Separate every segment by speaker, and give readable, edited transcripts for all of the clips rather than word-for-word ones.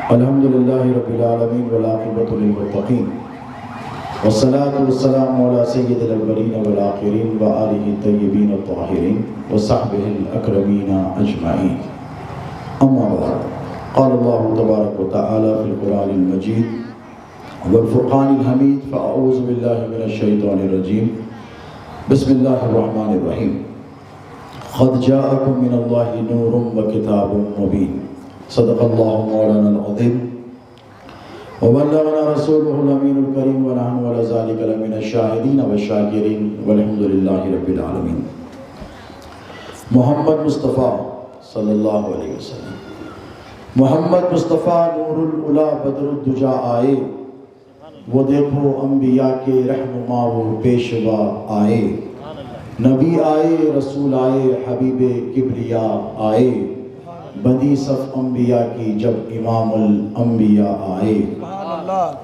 Speaker 1: الحمدللہ رب العالمین والعاقبۃ للمتقین والصلاة والسلام علی سید الاولین والآخرین وآلہ الطیبین الطاہرین وصحبہ الاکرمین اجمعین اما بعد قال اللہ تبارک وتعالی فی القرآن المجید والفرقان الحمید فاعوذ باللہ من الشیطان الرجیم بسم اللہ الرحمن الرحیم قد جاءکم من اللہ نور وکتاب مبین صدق اللہ مولانا العظیم وبلغنا رسوله الامین الکریم ونحن علی ذلک لمن الشاہدین والشاکرین والحمد للہ رب العالمین۔ محمد مصطفیٰ صلی اللہ علیہ وسلم، محمد مصطفیٰ نور العلا بدر الدجا آئے، وہ دیکھو انبیاء کے رہنما وہ پیشوا آئے، نبی آئے رسول آئے حبیب کبریا آئے، بندی صف انبیاء کی جب امام الانبیاء آئے۔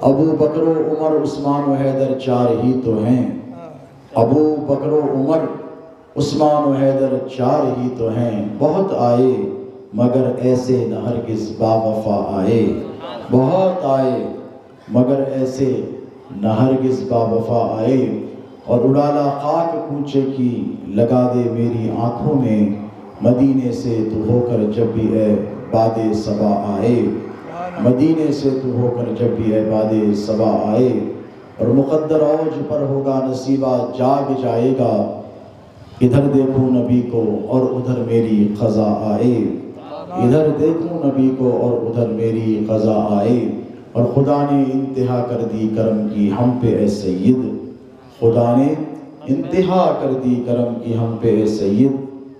Speaker 1: ابو بکر و عمر عثمان و حیدر چار ہی تو ہیں، ابو بکر و عمر عثمان و حیدر چار ہی تو ہیں، بہت آئے مگر ایسے نہ ہرگز باوفا آئے، بہت آئے مگر ایسے نہ ہرگز باوفا آئے، اور اڑالا خاک کوچے کی لگا دے میری آنکھوں میں، مدینے سے تو ہو کر جب بھی اے باد صبا آئے، مدینے سے تو ہو کر جب بھی اے باد صبا آئے، اور مقدر اوج پر ہوگا نصیبہ جاگ جائے گا، ادھر دیکھوں نبی کو اور ادھر میری قضا آئے، ادھر دیکھوں نبی کو اور ادھر میری قضا آئے، اور خدا نے انتہا کر دی کرم کی ہم پہ اے سید، خدا نے انتہا کر دی کرم کی ہم پہ اے سید،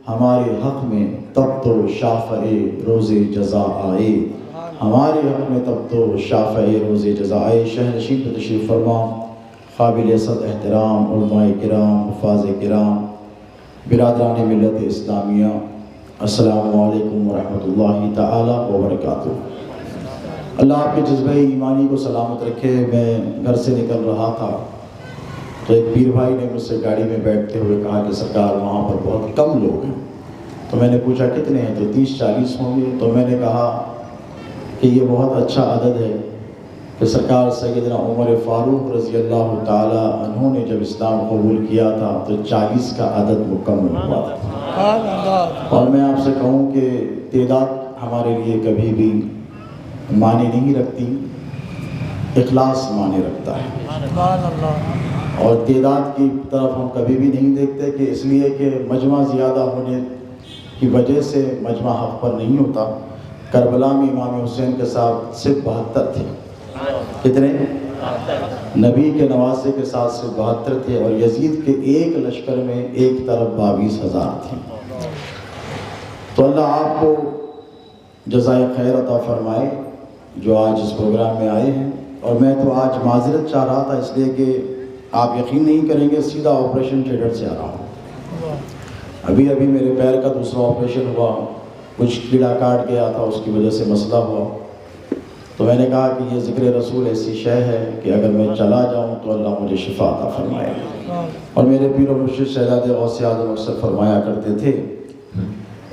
Speaker 1: ہمارے حق میں تب تو شافع روز جزا آئے، ہمارے حق میں تب تو شافع روز جزا آئے۔ شہر نشین پہ تشریف فرما قابل صد احترام علماء کرام، حفاظ کرام، برادران ملت اسلامیہ، السلام علیکم ورحمۃ اللہ تعالی وبرکاتہ۔ اللہ آپ کے جذبہ ایمانی کو سلامت رکھے۔ میں گھر سے نکل رہا تھا تو ایک پیر بھائی نے مجھ سے گاڑی میں بیٹھتے ہوئے کہا کہ سرکار وہاں پر بہت کم لوگ ہیں، تو میں نے پوچھا کتنے ہیں؟ تو 30-40 ہوں گے۔ تو میں نے کہا کہ یہ بہت اچھا عدد ہے کہ سرکار سیدنا عمر فاروق رضی اللہ تعالی عنہ نے جب اسلام قبول کیا تھا تو 40 کا عدد مکمل ہوا تھا۔ اور میں آپ سے کہوں کہ تعداد ہمارے لیے کبھی بھی معنی نہیں رکھتی، اخلاص معنی رکھتا ہے، اور تعداد کی طرف ہم کبھی بھی نہیں دیکھتے کہ اس لیے کہ مجمع زیادہ ہونے کی وجہ سے مجمع حق پر نہیں ہوتا۔ کربلا میں امام حسین کے ساتھ صرف 72 تھے، کتنے؟ نبی کے نواسے کے ساتھ صرف 72 تھے، اور یزید کے ایک لشکر میں ایک طرف 22,000 تھے۔ تو اللہ آپ کو جزائے خیر عطا فرمائے جو آج اس پروگرام میں آئے ہیں۔ اور میں تو آج معذرت چاہ رہا تھا اس لیے کہ آپ یقین نہیں کریں گے، سیدھا آپریشن تھیٹر سے آ رہا ہوں۔ ابھی میرے پیر کا دوسرا آپریشن ہوا، کچھ کیڑا کاٹ گیا تھا، اس کی وجہ سے مسئلہ ہوا۔ تو میں نے کہا کہ یہ ذکر رسول ایسی شے ہے کہ اگر میں چلا جاؤں تو اللہ مجھے شفا عطا فرمائے۔ اور میرے پیر و مرشد شہزادہ غوث اعظم اکثر فرمایا کرتے تھے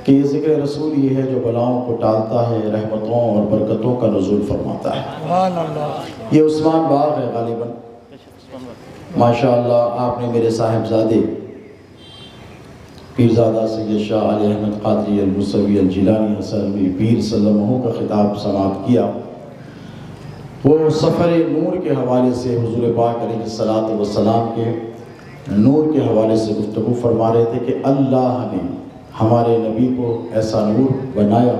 Speaker 1: کہ یہ ذکر رسول یہ ہے جو بلاؤں کو ٹالتا ہے، رحمتوں اور برکتوں کا نزول فرماتا ہے۔ یہ عثمان باغ ہے غالباً، ماشاءاللہ آپ نے میرے صاحبزادے پیرزادہ سید شاہ علی احمد قادری الموسوی الجیلانی حسن علی پیر صلی اللہ علیہ وسلم کا خطاب سماعت کیا۔ وہ سفر نور کے حوالے سے حضور پاک علیہ الصلوۃ والسلام کے نور کے حوالے سے گفتگو فرما رہے تھے کہ اللہ نے ہمارے نبی کو ایسا نور بنایا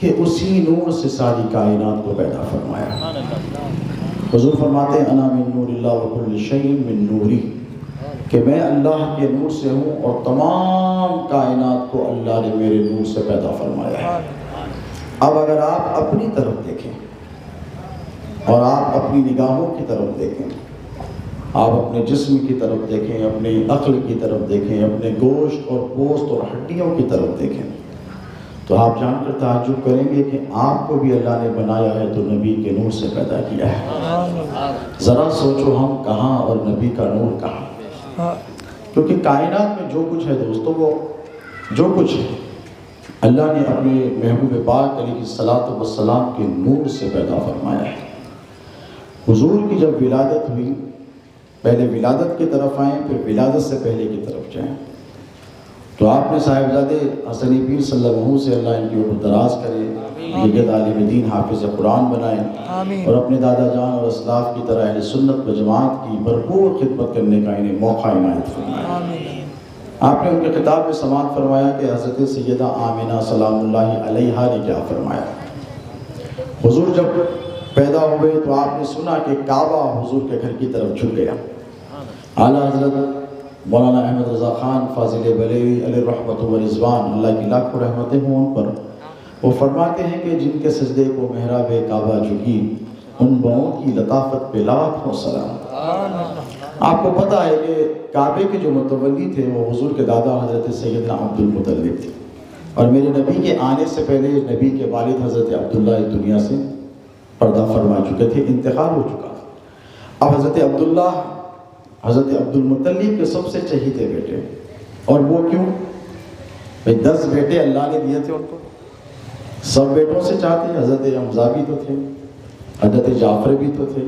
Speaker 1: کہ اسی نور سے ساری کائنات کو پیدا فرمایا۔ حضور فرماتے ہیں انا من نور اللہ وکل شیء من نوری، کہ میں اللہ کے نور سے ہوں اور تمام کائنات کو اللہ نے میرے نور سے پیدا فرمایا ہے۔ اب اگر آپ اپنی طرف دیکھیں اور آپ اپنی نگاہوں کی طرف دیکھیں، آپ اپنے جسم کی طرف دیکھیں، اپنے عقل کی طرف دیکھیں، اپنے گوشت اور پوست اور ہڈیوں کی طرف دیکھیں، تو آپ جان کر تعجب کریں گے کہ آپ کو بھی اللہ نے بنایا ہے تو نبی کے نور سے پیدا کیا ہے۔ ذرا سوچو ہم کہاں اور نبی کا نور کہاں؟ کیونکہ کائنات میں جو کچھ ہے دوستو، وہ جو کچھ ہے اللہ نے اپنے محبوب پاک علیہ الصلاۃ والسلام کے نور سے پیدا فرمایا ہے۔ حضور کی جب ولادت ہوئی، پہلے ولادت کی طرف آئیں پھر ولادت سے پہلے کی طرف جائیں، تو آپ نے صاحبزادے حسنی پیر صلی اللہ علیہ وسلم سے اللہ ان کی عمر دراز کرے، جگہ عالم دین حافظ قرآن بنائیں، اور اپنے دادا جان اور اسلاف کی طرح اہل سنت و جماعت کی بھرپور خدمت کرنے کا انہیں موقع عنایت فرمایا۔ آپ نے ان کے خطاب میں سماعت فرمایا کہ حضرت سیدہ آمنہ سلام اللہ علیہا نے کیا فرمایا۔ حضور جب پیدا ہوئے تو آپ نے سنا کہ کعبہ حضور کے گھر کی طرف جھک گیا۔ اعلیٰ حضرت مولانا احمد رضا خان فاضل بریلوی علیہ رحمت و رضوان، اللہ کی لاکھوں رحمتیں ہوں ان پر، وہ فرماتے ہیں کہ جن کے سجدے کو محراب کعبہ جھکی، ان بہوں کی لطافت پہ لاکھوں سلام۔ آپ کو پتہ ہے کہ کعبے کے جو متولی تھے وہ حضور کے دادا حضرت سیدنا عبد المطلب تھے، اور میرے نبی کے آنے سے پہلے نبی کے والد حضرت عبداللہ اس دنیا سے پردہ فرما چکے تھے، انتقال ہو چکا تھا۔ اب حضرت عبداللہ حضرت عبد المطلب کے سب سے چہیتے بیٹے، اور وہ کیوں؟ 10 بیٹے اللہ نے دیے تھے ان کو، سب بیٹوں سے چاہتے، حضرت حمزہ بھی تو تھے، حضرت جعفر بھی تو تھے،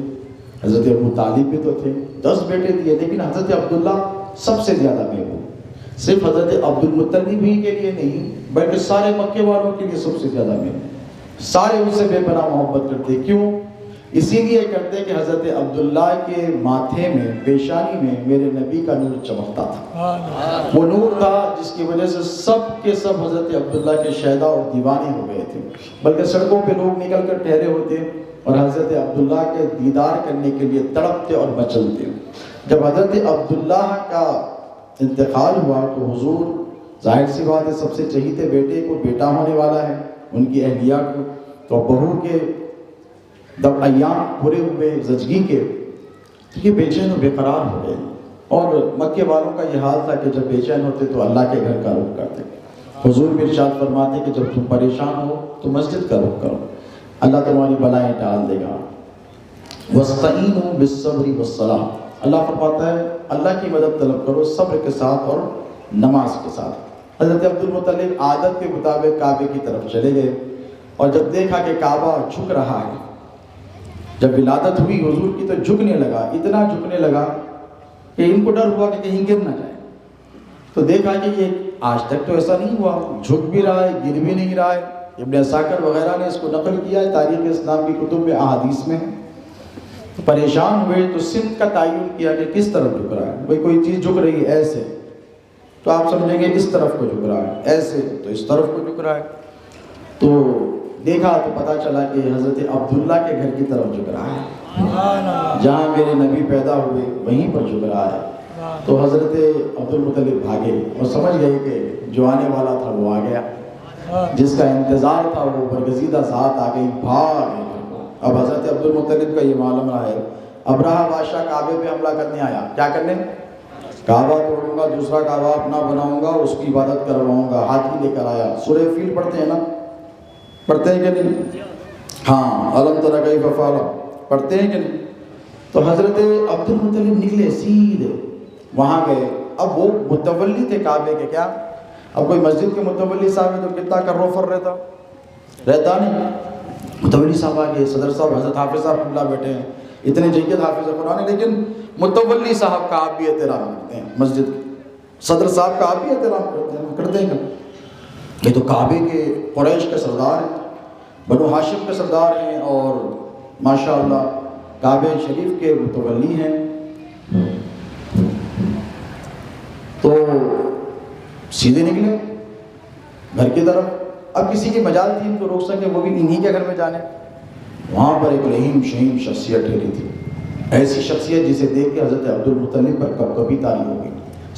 Speaker 1: حضرت ابو طالب بھی تو تھے، 10 بیٹے دیے، لیکن حضرت عبداللہ سب سے زیادہ محبوب، صرف حضرت عبد المطلب ہی کے لیے نہیں بلکہ سارے مکے والوں کے لیے سب سے زیادہ محبوب، سارے ان سے بے پناہ محبت کرتے۔ کیوں؟ اسی لیے کرتے کہ حضرت عبداللہ کے ماتھے میں، پیشانی میں میرے نبی کا نور چمکتا تھا، وہ نور تھا جس کی وجہ سے سب کے سب حضرت عبداللہ کے شہدا اور دیوانے ہو گئے تھے، بلکہ سڑکوں پہ لوگ نکل کر ٹھہرے ہوتے اور حضرت عبداللہ کے دیدار کرنے کے لیے تڑپتے اور مچلتے۔ جب حضرت عبداللہ کا انتقال ہوا تو حضور، ظاہر سی بات ہے سب سے چہیتے بیٹے کو بیٹا ہونے والا ہے، ان کی اہلیہ کو، تو بہو کے جب ایام پورے ہوئے زچگی کے تو یہ بے چین و بے قرار ہو گئے، اور مکے والوں کا یہ حال تھا کہ جب بے چین ہوتے تو اللہ کے گھر کا رخ کرتے۔ حضور بھی ارشاد فرماتے کہ جب تم پریشان ہو تو مسجد کا رخ کرو، اللہ تمہاری بلائیں ٹال دے گا۔ وَاسْتَعِينُوا بِالصَّبْرِ وَالصَّلَاةِ، اللہ فرماتا ہے اللہ کی مدد طلب کرو صبر کے ساتھ اور نماز کے ساتھ۔ حضرت عبد المطلب عادت کے مطابق کعبے کی طرف چلے گئے، اور جب دیکھا کہ کعبہ جھک رہا ہے، جب ولادت ہوئی حضور کی تو جھکنے لگا، اتنا جھکنے لگا کہ ان کو ڈر ہوا کہ کہیں گر نہ جائے، تو دیکھا کہ یہ آج تک تو ایسا نہیں ہوا، جھک بھی رہا ہے گر بھی نہیں رہا ہے۔ ابن عساکر وغیرہ نے اس کو نقل کیا ہے، تاریخ اسلام کی کتب میں احادیث میں ہے۔ تو پریشان ہوئے تو سمت کا تعین کیا کہ کس طرف جھک رہا ہے، بھئی کوئی چیز جھک رہی ہے ایسے تو آپ سمجھیں گے اس طرف کو جھک رہا ہے، ایسے تو اس طرف کو جھک رہا ہے، تو دیکھا تو پتا چلا کہ حضرت عبداللہ کے گھر کی طرف جھک رہا ہے، جہاں میرے نبی پیدا ہوئے وہیں پر جھک رہا ہے۔ تو حضرت عبد المطلب بھاگے اور سمجھ گئے کہ جو آنے والا تھا وہ آ گیا، جس کا انتظار تھا وہ برگزیدہ ذات آ گئی، بھاگ گئے۔ اب حضرت عبد المطلب کا یہ معلوم رہا ہے، ابراہ بادشاہ کعبے پہ حملہ کرنے آیا، کیا کرنے؟ کعبہ توڑوں گا، دوسرا کعبہ اپنا بناؤں گا، اس کی عبادت کرواؤں گا، ہاتھی لے کر آیا۔ سورہ فیل پڑھتے ہیں نا، پڑھتے ہیں کہ نہیں؟ ہاں، الم تر کیف فعل پڑھتے ہیں کہ نہیں؟ تو حضرت عبد المطلب نکلے سیدھے وہاں گئے۔ اب وہ متولی تھے کعبے کے، کیا اب کوئی مسجد کے متولی صاحب ہے تو کتنا کر روفر رہتا نہیں، متولی صاحب آ گئے، صدر صاحب حضرت حافظ صاحب قبلہ بیٹھے ہیں، اتنے جیت حافظ قرآن ہے، لیکن متولی صاحب کا آپ بھی احترام کرتے ہیں، مسجد کے صدر صاحب کا آپ بھی احترام کرتے ہیں۔ یہ تو کعبے کے قریش کے سردار ہیں، بنو ہاشم کے سردار ہیں، اور ماشاءاللہ کعبہ شریف کے متولی ہیں۔ تو سیدھے نکلے گھر کی طرف، اب کسی کی مجال تھی ان کو روک سکے، وہ بھی انہی کے گھر میں جانے۔ وہاں پر ایک رحیم شہیم شخصیت ٹھہری تھی، ایسی شخصیت جسے دیکھ کے حضرت عبد المطلب پر کب کبھی تاری ہو گئی۔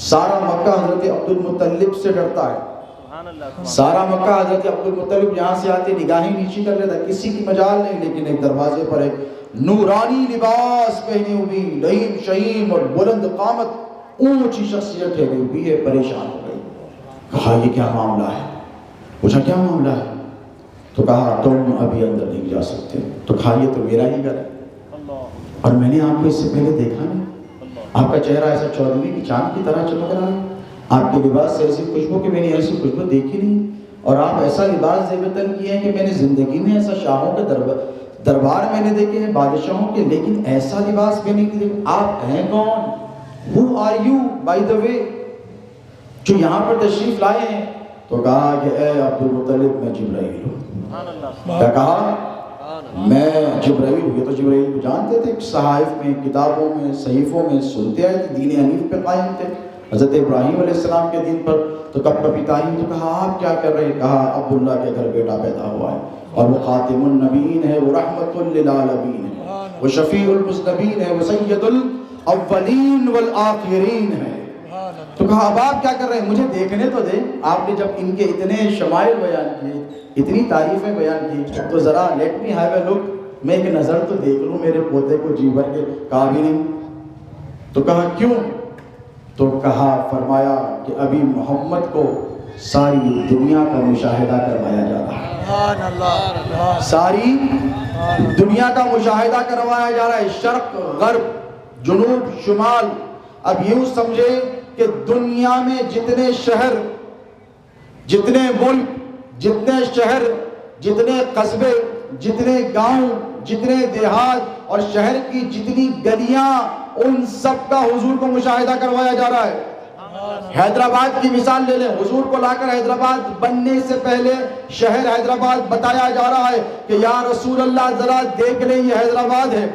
Speaker 1: سارا مکہ حضرت عبد المطلب سے ڈرتا ہے، سارا مکہ حضرت عبد المطلب یہاں سے آتے نگاہیں نیچی کر لیتا، کسی کی مجال نہیں، لیکن ایک دروازے پر ایک نورانی لباس پہنی ہوئی رحیم شہیم اور بلند قامت اونچی شخصیت ٹھہری ہوئی ہے، پریشان ہو گئی۔ کہا یہ کیا معاملہ ہے؟ پوچھا کیا معاملہ ہے؟ تو کہا تم ابھی اندر نہیں جا سکتے۔ تو کہا یہ تو میرا ہی گھر ہے اور میں نے آپ کو اس سے پہلے دیکھا نہیں، آپ کا چہرہ ایسا چودھویں کی چاند کی طرح چمک رہا ہے، آپ کے لباس سے ایسی خوشبو کہ میں نے ایسی خوشبو دیکھی نہیں، اور آپ ایسا لباس زیب تن کیے ہیں کہ میں نے زندگی میں ایسا شاہوں کے دربار میں نے دیکھے ہیں، بادشاہوں کے، لیکن ایسا لباس میں نہیں دیکھا۔ آپ ہیں کون؟ Who are you by the way جو یہاں پر تشریف لائے ہیں؟ تو کہا کہ اے عبد المطلب میں جبرائیل ہوں۔ کیا کہا؟ میں جبرائیل ہوں۔ یہ تو جبرائیل کو جانتے تھے، صحائف میں، کتابوں میں، صحیفوں میں سنتے آئے تھے، دین حنیف پہ قائم تھے، حضرت ابراہیم علیہ السلام کے دین پر۔ تو کب کبھی تعلیم تو کہا آپ کیا کر رہے ہیں؟ کہا عبداللہ کے گھر بیٹا پیدا ہوا ہے اور وہ خاتم النبیین ہے، وہ رحمت للعالمین ہے، وہ شفیع المذنبین ہے، وہ سید الاولین والآخرین ہے۔ تو کہا اب آپ کیا کر رہے ہیں؟ مجھے دیکھنے تو دیں۔ آپ نے جب ان کے اتنے شمائل بیان کیے، اتنی تعریفیں بیان کی، تو ذرا لیٹ می ہیو اے لک، میں ایک نظر تو دیکھ لوں میرے پوتے کو جی بھر کے۔ کہا بھی نہیں۔ تو کہا کیوں؟ تو کہا، فرمایا کہ ابھی محمد کو ساری دنیا کا مشاہدہ کروایا جا رہا ہے، ساری دنیا کا مشاہدہ کروایا جا رہا ہے، شرق غرب جنوب شمال۔ اب یوں سمجھے کہ دنیا میں جتنے شہر، جتنے ملک، جتنے شہر، جتنے قصبے، جتنے گاؤں، جتنے دیہات اور شہر کی جتنی گلیاں، ان سب کا حضور کو مشاہدہ کروایا جا رہا ہے۔ حیدرآباد کی مثال لے لیں، حضور کو لا کر حیدرآباد بننے سے پہلے شہر حیدرآباد بتایا جا رہا ہے کہ یا رسول اللہ ذرا دیکھ لیں یہ حیدرآباد ہے،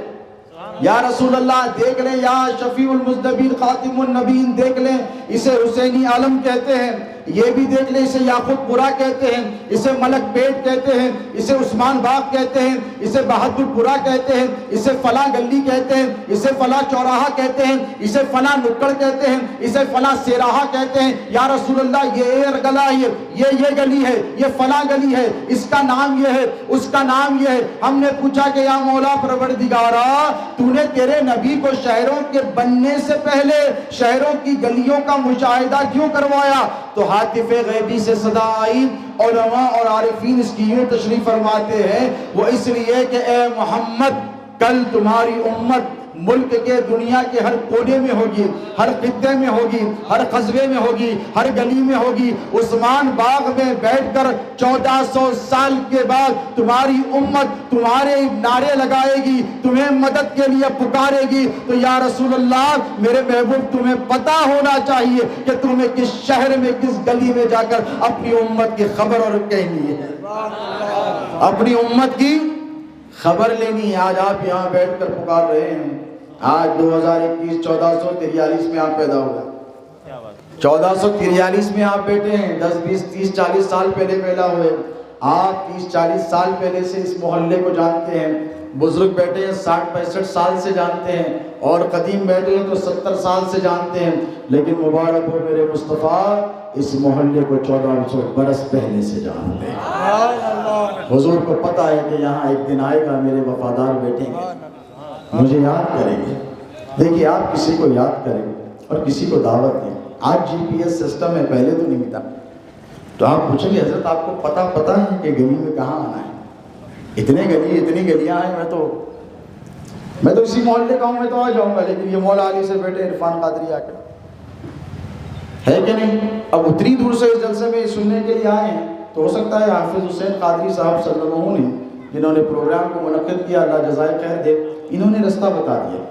Speaker 1: یا رسول اللہ دیکھ لیں، یا شفیع المذنبین خاتم النبیین دیکھ لیں، اسے حسینی عالم کہتے ہیں، یہ بھی دیکھ لیں، اسے یاقوت پورہ کہتے ہیں، اسے ملک پیٹ کہتے ہیں، اسے عثمان باغ کہتے ہیں، اسے بہادر پورہ کہتے ہیں، اسے فلاں گلی کہتے ہیں، اسے فلاں چوراہا کہتے ہیں، اسے فلاں نکڑ کہتے ہیں، اسے فلاں سیراہا کہتے ہیں۔ یا رسول اللہ یہ گلا ہے، یہ گلی ہے، یہ فلاں گلی ہے، اس کا نام یہ ہے، اس کا نام یہ ہے۔ ہم نے پوچھا کہ یا مولا پروردگارا، تو نے تیرے نبی کو شہروں کے بننے سے پہلے شہروں کی گلیوں کا مشاہدہ کیوں کروایا؟ تو ہاتف غیبی سے صدا آئی، علماء اور عارفین اس کی یوں تشریح فرماتے ہیں، وہ اس لیے کہ اے محمد، کل تمہاری امت ملک کے دنیا کے ہر کونے میں ہوگی، ہر خطے میں ہوگی، ہر قصبے میں ہوگی، ہر گلی میں ہوگی۔ عثمان باغ میں بیٹھ کر 1400 سال کے بعد تمہاری امت تمہارے نعرے لگائے گی، تمہیں مدد کے لیے پکارے گی۔ تو یا رسول اللہ میرے محبوب، تمہیں پتا ہونا چاہیے کہ تمہیں کس شہر میں، کس گلی میں جا کر اپنی امت کی خبر اور کہنی ہے، اپنی امت کی خبر لینی ہے۔ آج آپ یہاں بیٹھ کر پکار رہے ہیں، آج 2021 1443 میں آپ پیدا ہوئے، 1443 میں آپ بیٹھے ہیں، 10 20 30 40 سال پہلے پیدا ہوئے۔ آپ 30 40 سال پہلے سے اس محلے کو جانتے ہیں، بزرگ بیٹھے ہیں 60 65 سال سے جانتے ہیں، اور قدیم بیٹھے ہیں تو 70 سال سے جانتے ہیں، لیکن مبارک ہو میرے مصطفیٰ اس محلے کو 1400 برس پہلے سے جانتے ہیں۔ حضور کو پتا ہے کہ یہاں ایک دن آئے گا، میرے وفادار بیٹھیں گے، مجھے یاد کریں گے۔ دیکھیے آپ کسی کو یاد کریں اور کسی کو دعوت دیں۔ آج GPS سسٹم ہے، پہلے تو نہیں تھا۔ تو آپ پوچھیں گے حضرت آپ کو پتا ہے کہ گلی میں کہاں آنا ہے؟ اتنی گلیاں ہیں، میں تو اسی محلے کا ہوں، میں تو آ جاؤں گا، لیکن یہ مولا علی سے بیٹھے عرفان قادری آ کر ہے کہ نہیں؟ اب اتنی دور سے اس جلسے میں سننے کے لیے آئے ہیں، تو ہو سکتا ہے حافظ حسین قادری صاحب صلی اللہ علیہ وسلم جنہوں نے پروگرام کو منعقد کیا، اللہ جزائے خیر دے، انہوں نے رستہ بتا دیا۔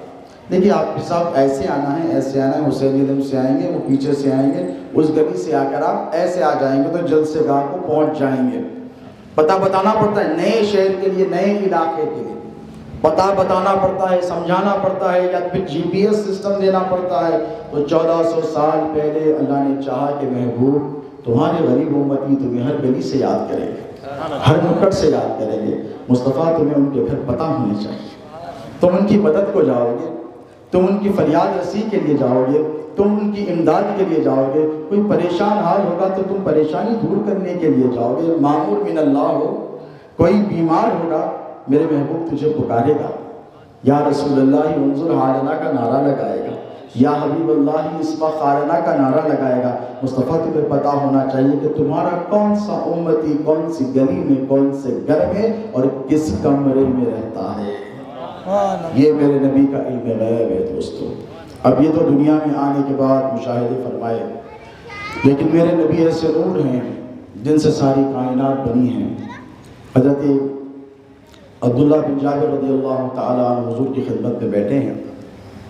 Speaker 1: دیکھیے آپ صاحب ایسے آنا ہے، ایسے آنا ہے، حسین علم سے آئیں گے، وہ پیچھے سے آئیں گے، اس گلی سے آ کر آپ ایسے آ جائیں گے تو جلسے گاہ کو پہنچ جائیں گے۔ پتہ بتانا پڑتا ہے، نئے شہر کے لیے، نئے علاقے کے لیے پتہ بتانا پڑتا ہے، سمجھانا پڑتا ہے، یا پھر GPS سسٹم دینا پڑتا ہے۔ تو 1400 سال پہلے اللہ نے چاہا کہ محبوب تمہارے غریب امتی تمہیں ہر گلی سے یاد کریں گے، ہر نکڑ سے یاد کریں گے۔ مصطفیٰ تمہیں ان کے گھر پتہ ہونے چاہیے، تم ان کی مدد کو جاؤ گے، تم ان کی فریاد رسی کے لیے جاؤ گے، تم ان کی امداد کے لیے جاؤ گے۔ کوئی پریشان حال ہوگا تو تم پریشانی دور کرنے کے لیے جاؤ گے۔ مامور من اللہ ہو، کوئی بیمار ہوگا، میرے محبوب تجھے پکارے گا، یا رسول اللہ انظر حالنا کا نعرہ لگائے گا، یا حبیب اللہ اسما خارنا کا نعرہ لگائے گا۔ مصطفیٰ تمہیں پتا ہونا چاہیے کہ تمہارا کون سا امتی کون سی گلی میں، کون سے گھر میں اور کس کمرے میں رہتا ہے۔ یہ میرے نبی کا علم غیب ہے دوستو۔ اب یہ تو دنیا میں آنے کے بعد مشاہدے فرمائے، لیکن میرے نبی ایسے نور ہیں جن سے ساری کائنات بنی ہیں، حضرت عبداللہ بن جابر رضی اللہ تعالیٰ عنہ حضور کی خدمت میں بیٹھے ہیں،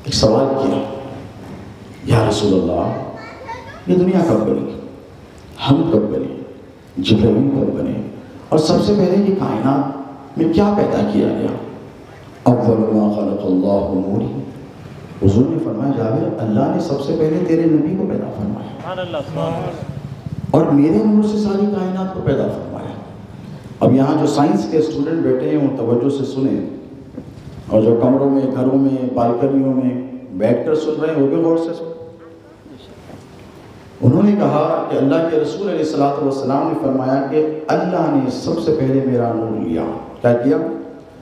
Speaker 1: ایک سوال کیا، یا رسول اللہ یہ دنیا کب بنی، ہم کب بنے، جبرائیل کب بنے، اور سب سے پہلے یہ کائنات میں کیا پیدا کیا گیا؟ اول ما خلق اللہ نوری، حضور نے فرمایا جابر اللہ نے سب سے پہلے تیرے نبی کو پیدا فرمایا اور میرے نور سے ساری کائنات کو پیدا فرمایا۔ اب یہاں جو سائنس کے اسٹوڈنٹ بیٹھے ہیں وہ توجہ سے سنیں، اور جو کمروں میں، گھروں میں، بالکنیوں میں بیٹھ کر سن رہے ہیں وہ بھی غور سے سنیں۔ انہوں نے کہا کہ اللہ کے رسول علیہ الصلوۃ والسلام نے فرمایا کہ اللہ نے سب سے پہلے میرا نور لیا، کیا کیا؟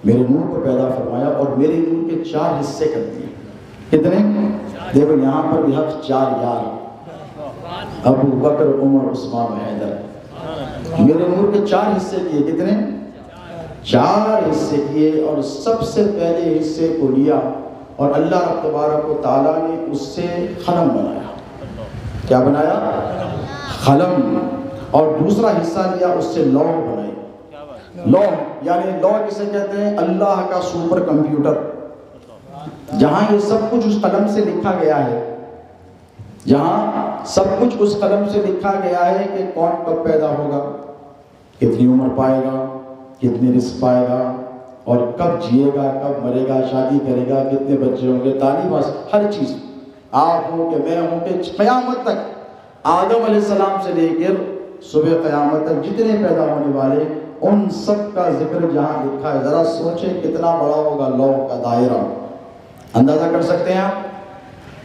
Speaker 1: میرے نور کو پیدا فرمایا اور میرے نور کے 4 حصے کر دیے۔ کتنے؟ دیکھو یہاں پر بھی حق 4 یار، ابو بکر، عمر، عثمان و حیدر، میرے نور کے 4 حصے کیے۔ کتنے؟ 4 حصے کیے، اور سب سے پہلے حصے کو لیا اور اللہ رب تبارک و تعالیٰ نے اس سے قلم بنایا۔ کیا بنایا؟ قلم۔ اور دوسرا حصہ لیا، اس سے لوح بنائی۔ لوح یعنی لوح کسے کہتے ہیں؟ اللہ کا سپر کمپیوٹر، جہاں یہ سب کچھ اس قلم سے لکھا گیا ہے، جہاں سب کچھ اس قلم سے لکھا گیا ہے کہ کون کب پیدا ہوگا، کتنی عمر پائے گا، کتنے رزق پائے گا، اور کب جیے گا، کب مرے گا، شادی کرے گا، کتنے بچے ہوں گے، تعلیم، ہر چیز، آپ ہوں کہ میں ہوں کہ قیامت تک، آدم علیہ السلام سے لے کر صبح قیامت تک جتنے پیدا ہونے والے ان سب کا ذکر جہاں لکھا ہے۔ ذرا سوچیں کتنا بڑا ہوگا لوح کا دائرہ، اندازہ کر سکتے ہیں آپ؟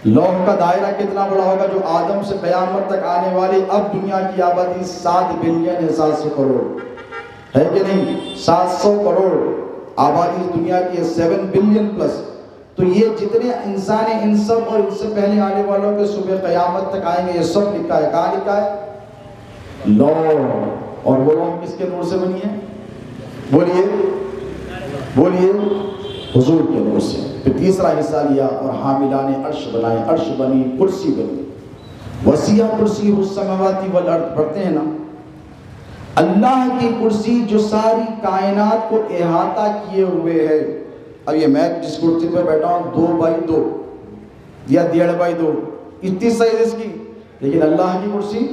Speaker 1: لوح کا دائرہ کتنا بڑا ہوگا جو آدم سے قیامت تک آنے والی، اب دنیا کی آبادی 7 بلین ہے، 700 کروڑ ہے کہ نہیں؟ 700 کروڑ آبادی دنیا کی ہے، 7 بلین پلس۔ تو یہ جتنے انسان ہیں ان سب اور ان سے پہلے آنے والوں کے صبح قیامت تک آئیں گے، یہ سب لکھا ہے۔ کہاں لکھا ہے؟ لوح۔ اور وہ لوح کس کے نور سے بنی ہے؟ بولیے بولیے، حضور کے نور سے۔ پھر تیسرا حصہ لیا اور حاملان عرش بنائے، عرش بنی، کرسی بنی۔ وسیع کرسی السماوات والارض، پڑھتے ہیں نا، اللہ کی کرسی جو ساری کائنات کو احاطہ کیے ہوئے ہے۔ اب یہ میں جس کرسی پہ بیٹھا ہوں 2x2 یا 1.5x2 اتنی سائز اس کی، لیکن اللہ کی کرسی،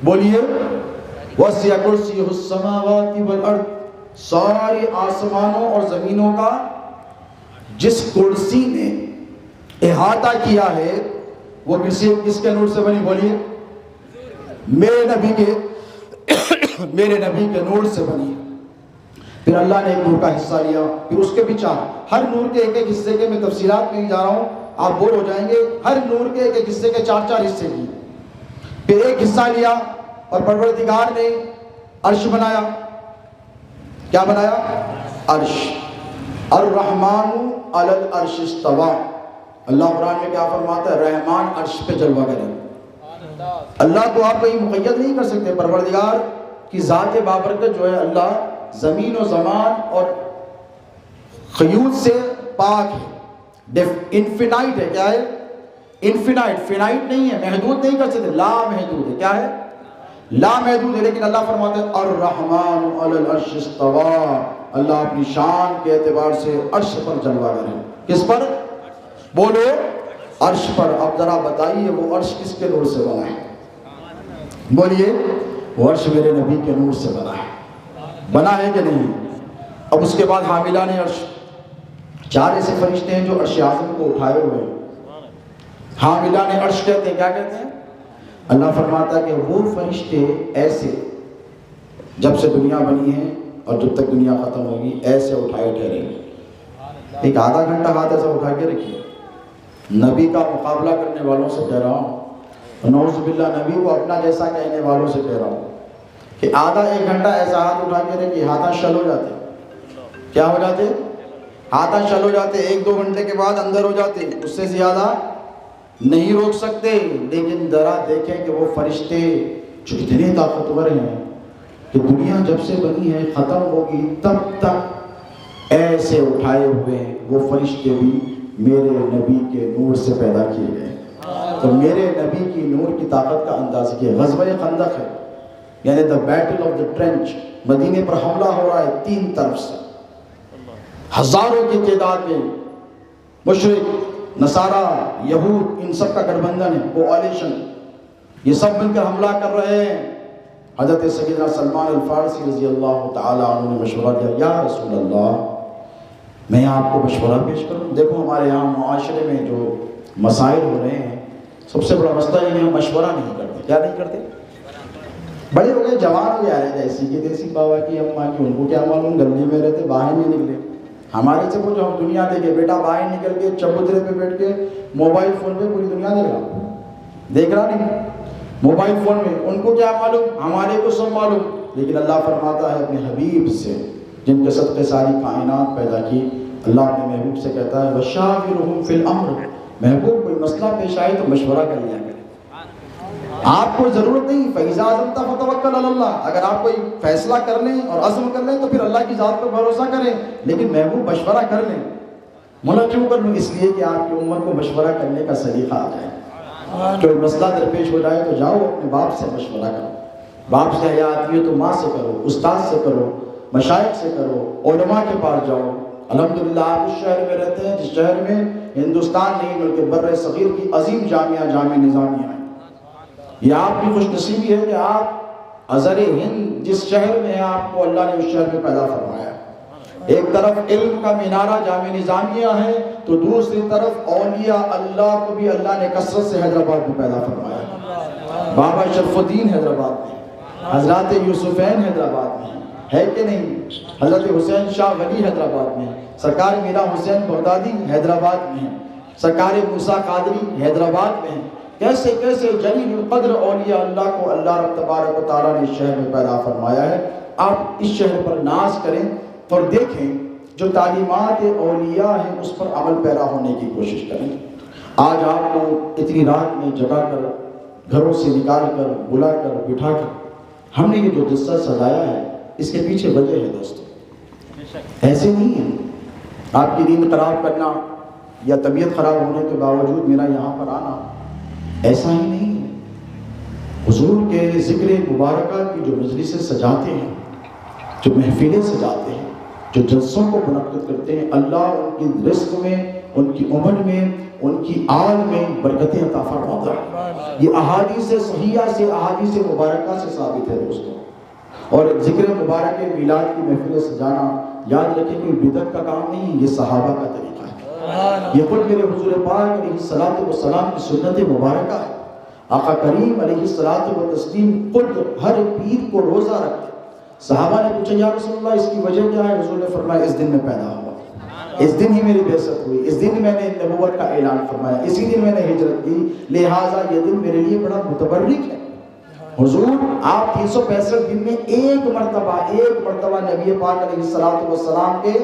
Speaker 1: بولیے وسیع کرسی السماوات والارض، سارے آسمانوں اور زمینوں کا جس کرسی نے احاطہ کیا ہے وہ کس کے نور سے بنی؟ بولیے میرے نبی کے نور سے بنی۔ پھر اللہ نے ایک نور کا حصہ لیا، پھر اس کے بھی 4، ہر نور کے ایک حصے کے میں تفصیلات میں جا رہا ہوں، آپ بور ہو جائیں گے، ہر نور کے ایک حصے کے 4 حصے کیے۔ پھر ایک حصہ لیا اور پروردگار نے عرش بنایا۔ کیا بنایا؟ عرش۔ الرحمن علی العرش استوى، اللہ قرآن میں کیا فرماتا ہے؟ رحمان عرش پہ جلوہ کرے۔ اللہ کو آپ کہیں مقید نہیں کر سکتے، پروردگار کی ذات بابرکت جو ہے اللہ زمین و زمان اور قیود سے پاک ہے، انفینائٹ ہے۔ کیا ہے؟ انفینائٹ، فینائٹ نہیں ہے، محدود نہیں کر سکتے، لا محدود ہے۔ کیا ہے؟ لا محدود ہے۔ لیکن اللہ فرماتا ہے الرحمن علی العرش استوى، اللہ اپنی شان کے اعتبار سے عرش پر جلوہ کرے۔ کس پر؟ بولو عرش پر۔ اب ذرا بتائیے وہ عرش کس کے نور سے بنا ہے؟ بولیے وہ عرش میرے نبی کے نور سے بنا ہے۔ بنا ہے کہ نہیں؟ اب اس کے بعد حاملان عرش، 4 ایسے فرشتے ہیں جو عرش اعظم کو اٹھائے ہوئے ہیں، حاملان عرش کہتے ہیں۔ کیا کہتے ہیں؟ اللہ فرماتا ہے کہ وہ فرشتے ایسے جب سے دنیا بنی ہے اور جب تک دنیا ختم ہوگی ایسے اٹھائے ٹھہریں گے۔ ایک آدھا گھنٹہ ہاتھ ایسا اٹھا کے رکھیے، نبی کا مقابلہ کرنے والوں سے کہہ رہا ہوں، نعوذ باللہ نبی کو اپنا جیسا کہنے والوں سے کہہ رہا ہوں کہ آدھا 1 گھنٹہ ایسا ہاتھ اٹھا کے رکھیے، ہاتھ شل ہو جاتے۔ کیا ہو جاتے؟ ہاتھ شل ہو جاتے، 1-2 گھنٹے کے بعد اندر ہو جاتے، اس سے زیادہ نہیں روک سکتے۔ لیکن ذرا دیکھیں کہ وہ فرشتے جو اتنے طاقتور ہیں کہ دنیا جب سے بنی ہے ختم ہوگی تب تک ایسے اٹھائے ہوئے ہیں، وہ فرشتے بھی میرے نبی کے نور سے پیدا کیے گئے۔ تو میرے نبی کی نور کی طاقت کا اندازہ کیا۔ غزوہ خندق ہے، یعنی the battle of the trench, مدینے پر حملہ ہو رہا ہے 3 طرف سے، ہزاروں کی تعداد میں مشرک، نصارہ، یہود، ان سب کا گٹھبندھن ہے، کوآلیشن، یہ سب مل کر حملہ کر رہے ہیں۔ حضرت سیدنا سلمان الفارسی رضی اللہ تعالیٰ عنہ نے مشورہ دیا، یا رسول اللہ میں آپ کو مشورہ پیش کروں؟ دیکھو ہمارے یہاں معاشرے میں جو مسائل ہو رہے ہیں، سب سے بڑا مسئلہ یہ ہے ہم مشورہ نہیں کرتے۔ کیا نہیں کرتے؟ بڑے ہو گئے، جوان ہو جا رہے ہیں، ایسی کی دیسی بابا کی اماں کی، ان کو کیا معلوم، گلی میں رہتے باہر نہیں نکلے۔ ہمارے سے وہ جو ہم دنیا دیکھے، بیٹا باہر نکل کے چبوترے پہ بیٹھ کے موبائل فون پہ پوری دنیا دیکھ رہا نہیں، موبائل فون میں، ان کو کیا معلوم، ہمارے کو سب معلوم۔ لیکن اللہ فرماتا ہے اپنے حبیب سے، جن کے صدقے ساری کائنات پیدا کی، اللہ اپنے محبوب سے کہتا ہے وَشَاوِرْهُمْ فِي الْأَمْرِ، محبوب کوئی مسئلہ پیش آئے تو مشورہ کر لیا کرے، آپ کو ضرورت نہیں، فَإِذَا عَزَمْتَ فَتَوَكَّلْ عَلَى اللَّهِ، اگر آپ کوئی فیصلہ کر لیں اور عزم کر لیں تو پھر اللہ کی ذات پر بھروسہ کریں، لیکن محبوب مشورہ کر لیں۔ منع کیوں کر لوں؟ اس لیے کہ آپ کی امت کو مشورہ کرنے کا سلیقہ آ جائے۔ کوئی مسئلہ درپیش ہو جائے تو جاؤ اپنے باپ سے مشورہ کرو، باپ سے حیا آتی ہے تو ماں سے کرو، استاد سے کرو، مشائخ سے کرو، علماء کے پاس جاؤ۔ الحمدللہ آپ اس شہر میں رہتے ہیں جس شہر میں ہندوستان نہیں بلکہ بر صغیر کی عظیم جامعہ جامعہ نظامیہ ہے۔ یہ آپ کی خوش نصیبی ہے کہ آپ ازہر ہند جس شہر میں ہیں، آپ کو اللہ نے اس شہر میں پیدا فرمایا۔ ایک طرف علم کا مینارہ جامعہ نظامیہ ہے تو دوسری طرف اولیاء اللہ کو بھی اللہ نے کثرت سے حیدرآباد میں پیدا فرمایا۔ بابا شرف الدین حیدرآباد میں، حضرات یوسفین حیدرآباد میں ہے کہ نہیں، حضرت حسین شاہ ولی حیدرآباد میں، سرکار میرا حسین بغدادی حیدرآباد میں، سرکار موسیٰ قادری حیدرآباد میں۔ کیسے کیسے جلیل القدر اولیاء اللہ کو اللہ رب تبارک و تعالیٰ نے اس شہر میں پیدا فرمایا ہے۔ آپ اس شہر پر ناز کریں اور دیکھیں جو تعلیمات اولیاء ہیں اس پر عمل پیرا ہونے کی کوشش کریں۔ آج آپ کو اتنی رات میں جگا کر، گھروں سے نکال کر، بلا کر، بٹھا کر ہم نے یہ جو قصہ سجایا ہے، اس کے پیچھے وجہ ہے دوستو، ایسے نہیں ہے آپ کی نیند خراب کرنا یا طبیعت خراب ہونے کے باوجود میرا یہاں پر آنا، ایسا ہی نہیں ہے۔ حضور کے ذکر مبارکہ کی جو مجلسیں سجاتے ہیں، جو محفلیں سجاتے ہیں، جو جلسوں کو منعقد کرتے ہیں، اللہ ان کی رزق میں، ان کی عمر میں، ان کی آل میں برکتیں عطا فرماتا ہے۔ یہ احادیث صحیحہ سے، احادیث مبارکہ سے ثابت ہے دوستو۔ اور ذکر مبارک میلاد کی محفلیں سجانا، یاد رکھیں کوئی بدعت کا کام نہیں، یہ صحابہ کا طریقہ ہے، یہ خود میرے حضور پاک علیہ الصلوۃ والسلام کی سنت مبارکہ ہے۔ آقا کریم علیہ الصلوۃ والتسلیم خود ہر پیر کو روزہ رکھتے۔ صحابہ نے پوچھا یا رسول اللہ اس کی وجہ کیا ہے؟ حضور نے فرمایا اس دن میں پیدا ہوا، اس دن ہی میری بعثت ہوئی، اس دن میں نے نبوت کا اعلان فرمایا، اسی دن میں نے ہجرت کی، لہٰذا یہ دن میرے لیے بڑا متبرک ہے۔ حضور آپ 365 دن میں ایک مرتبہ نبی پاک علیہ الصلوۃ والسلام کے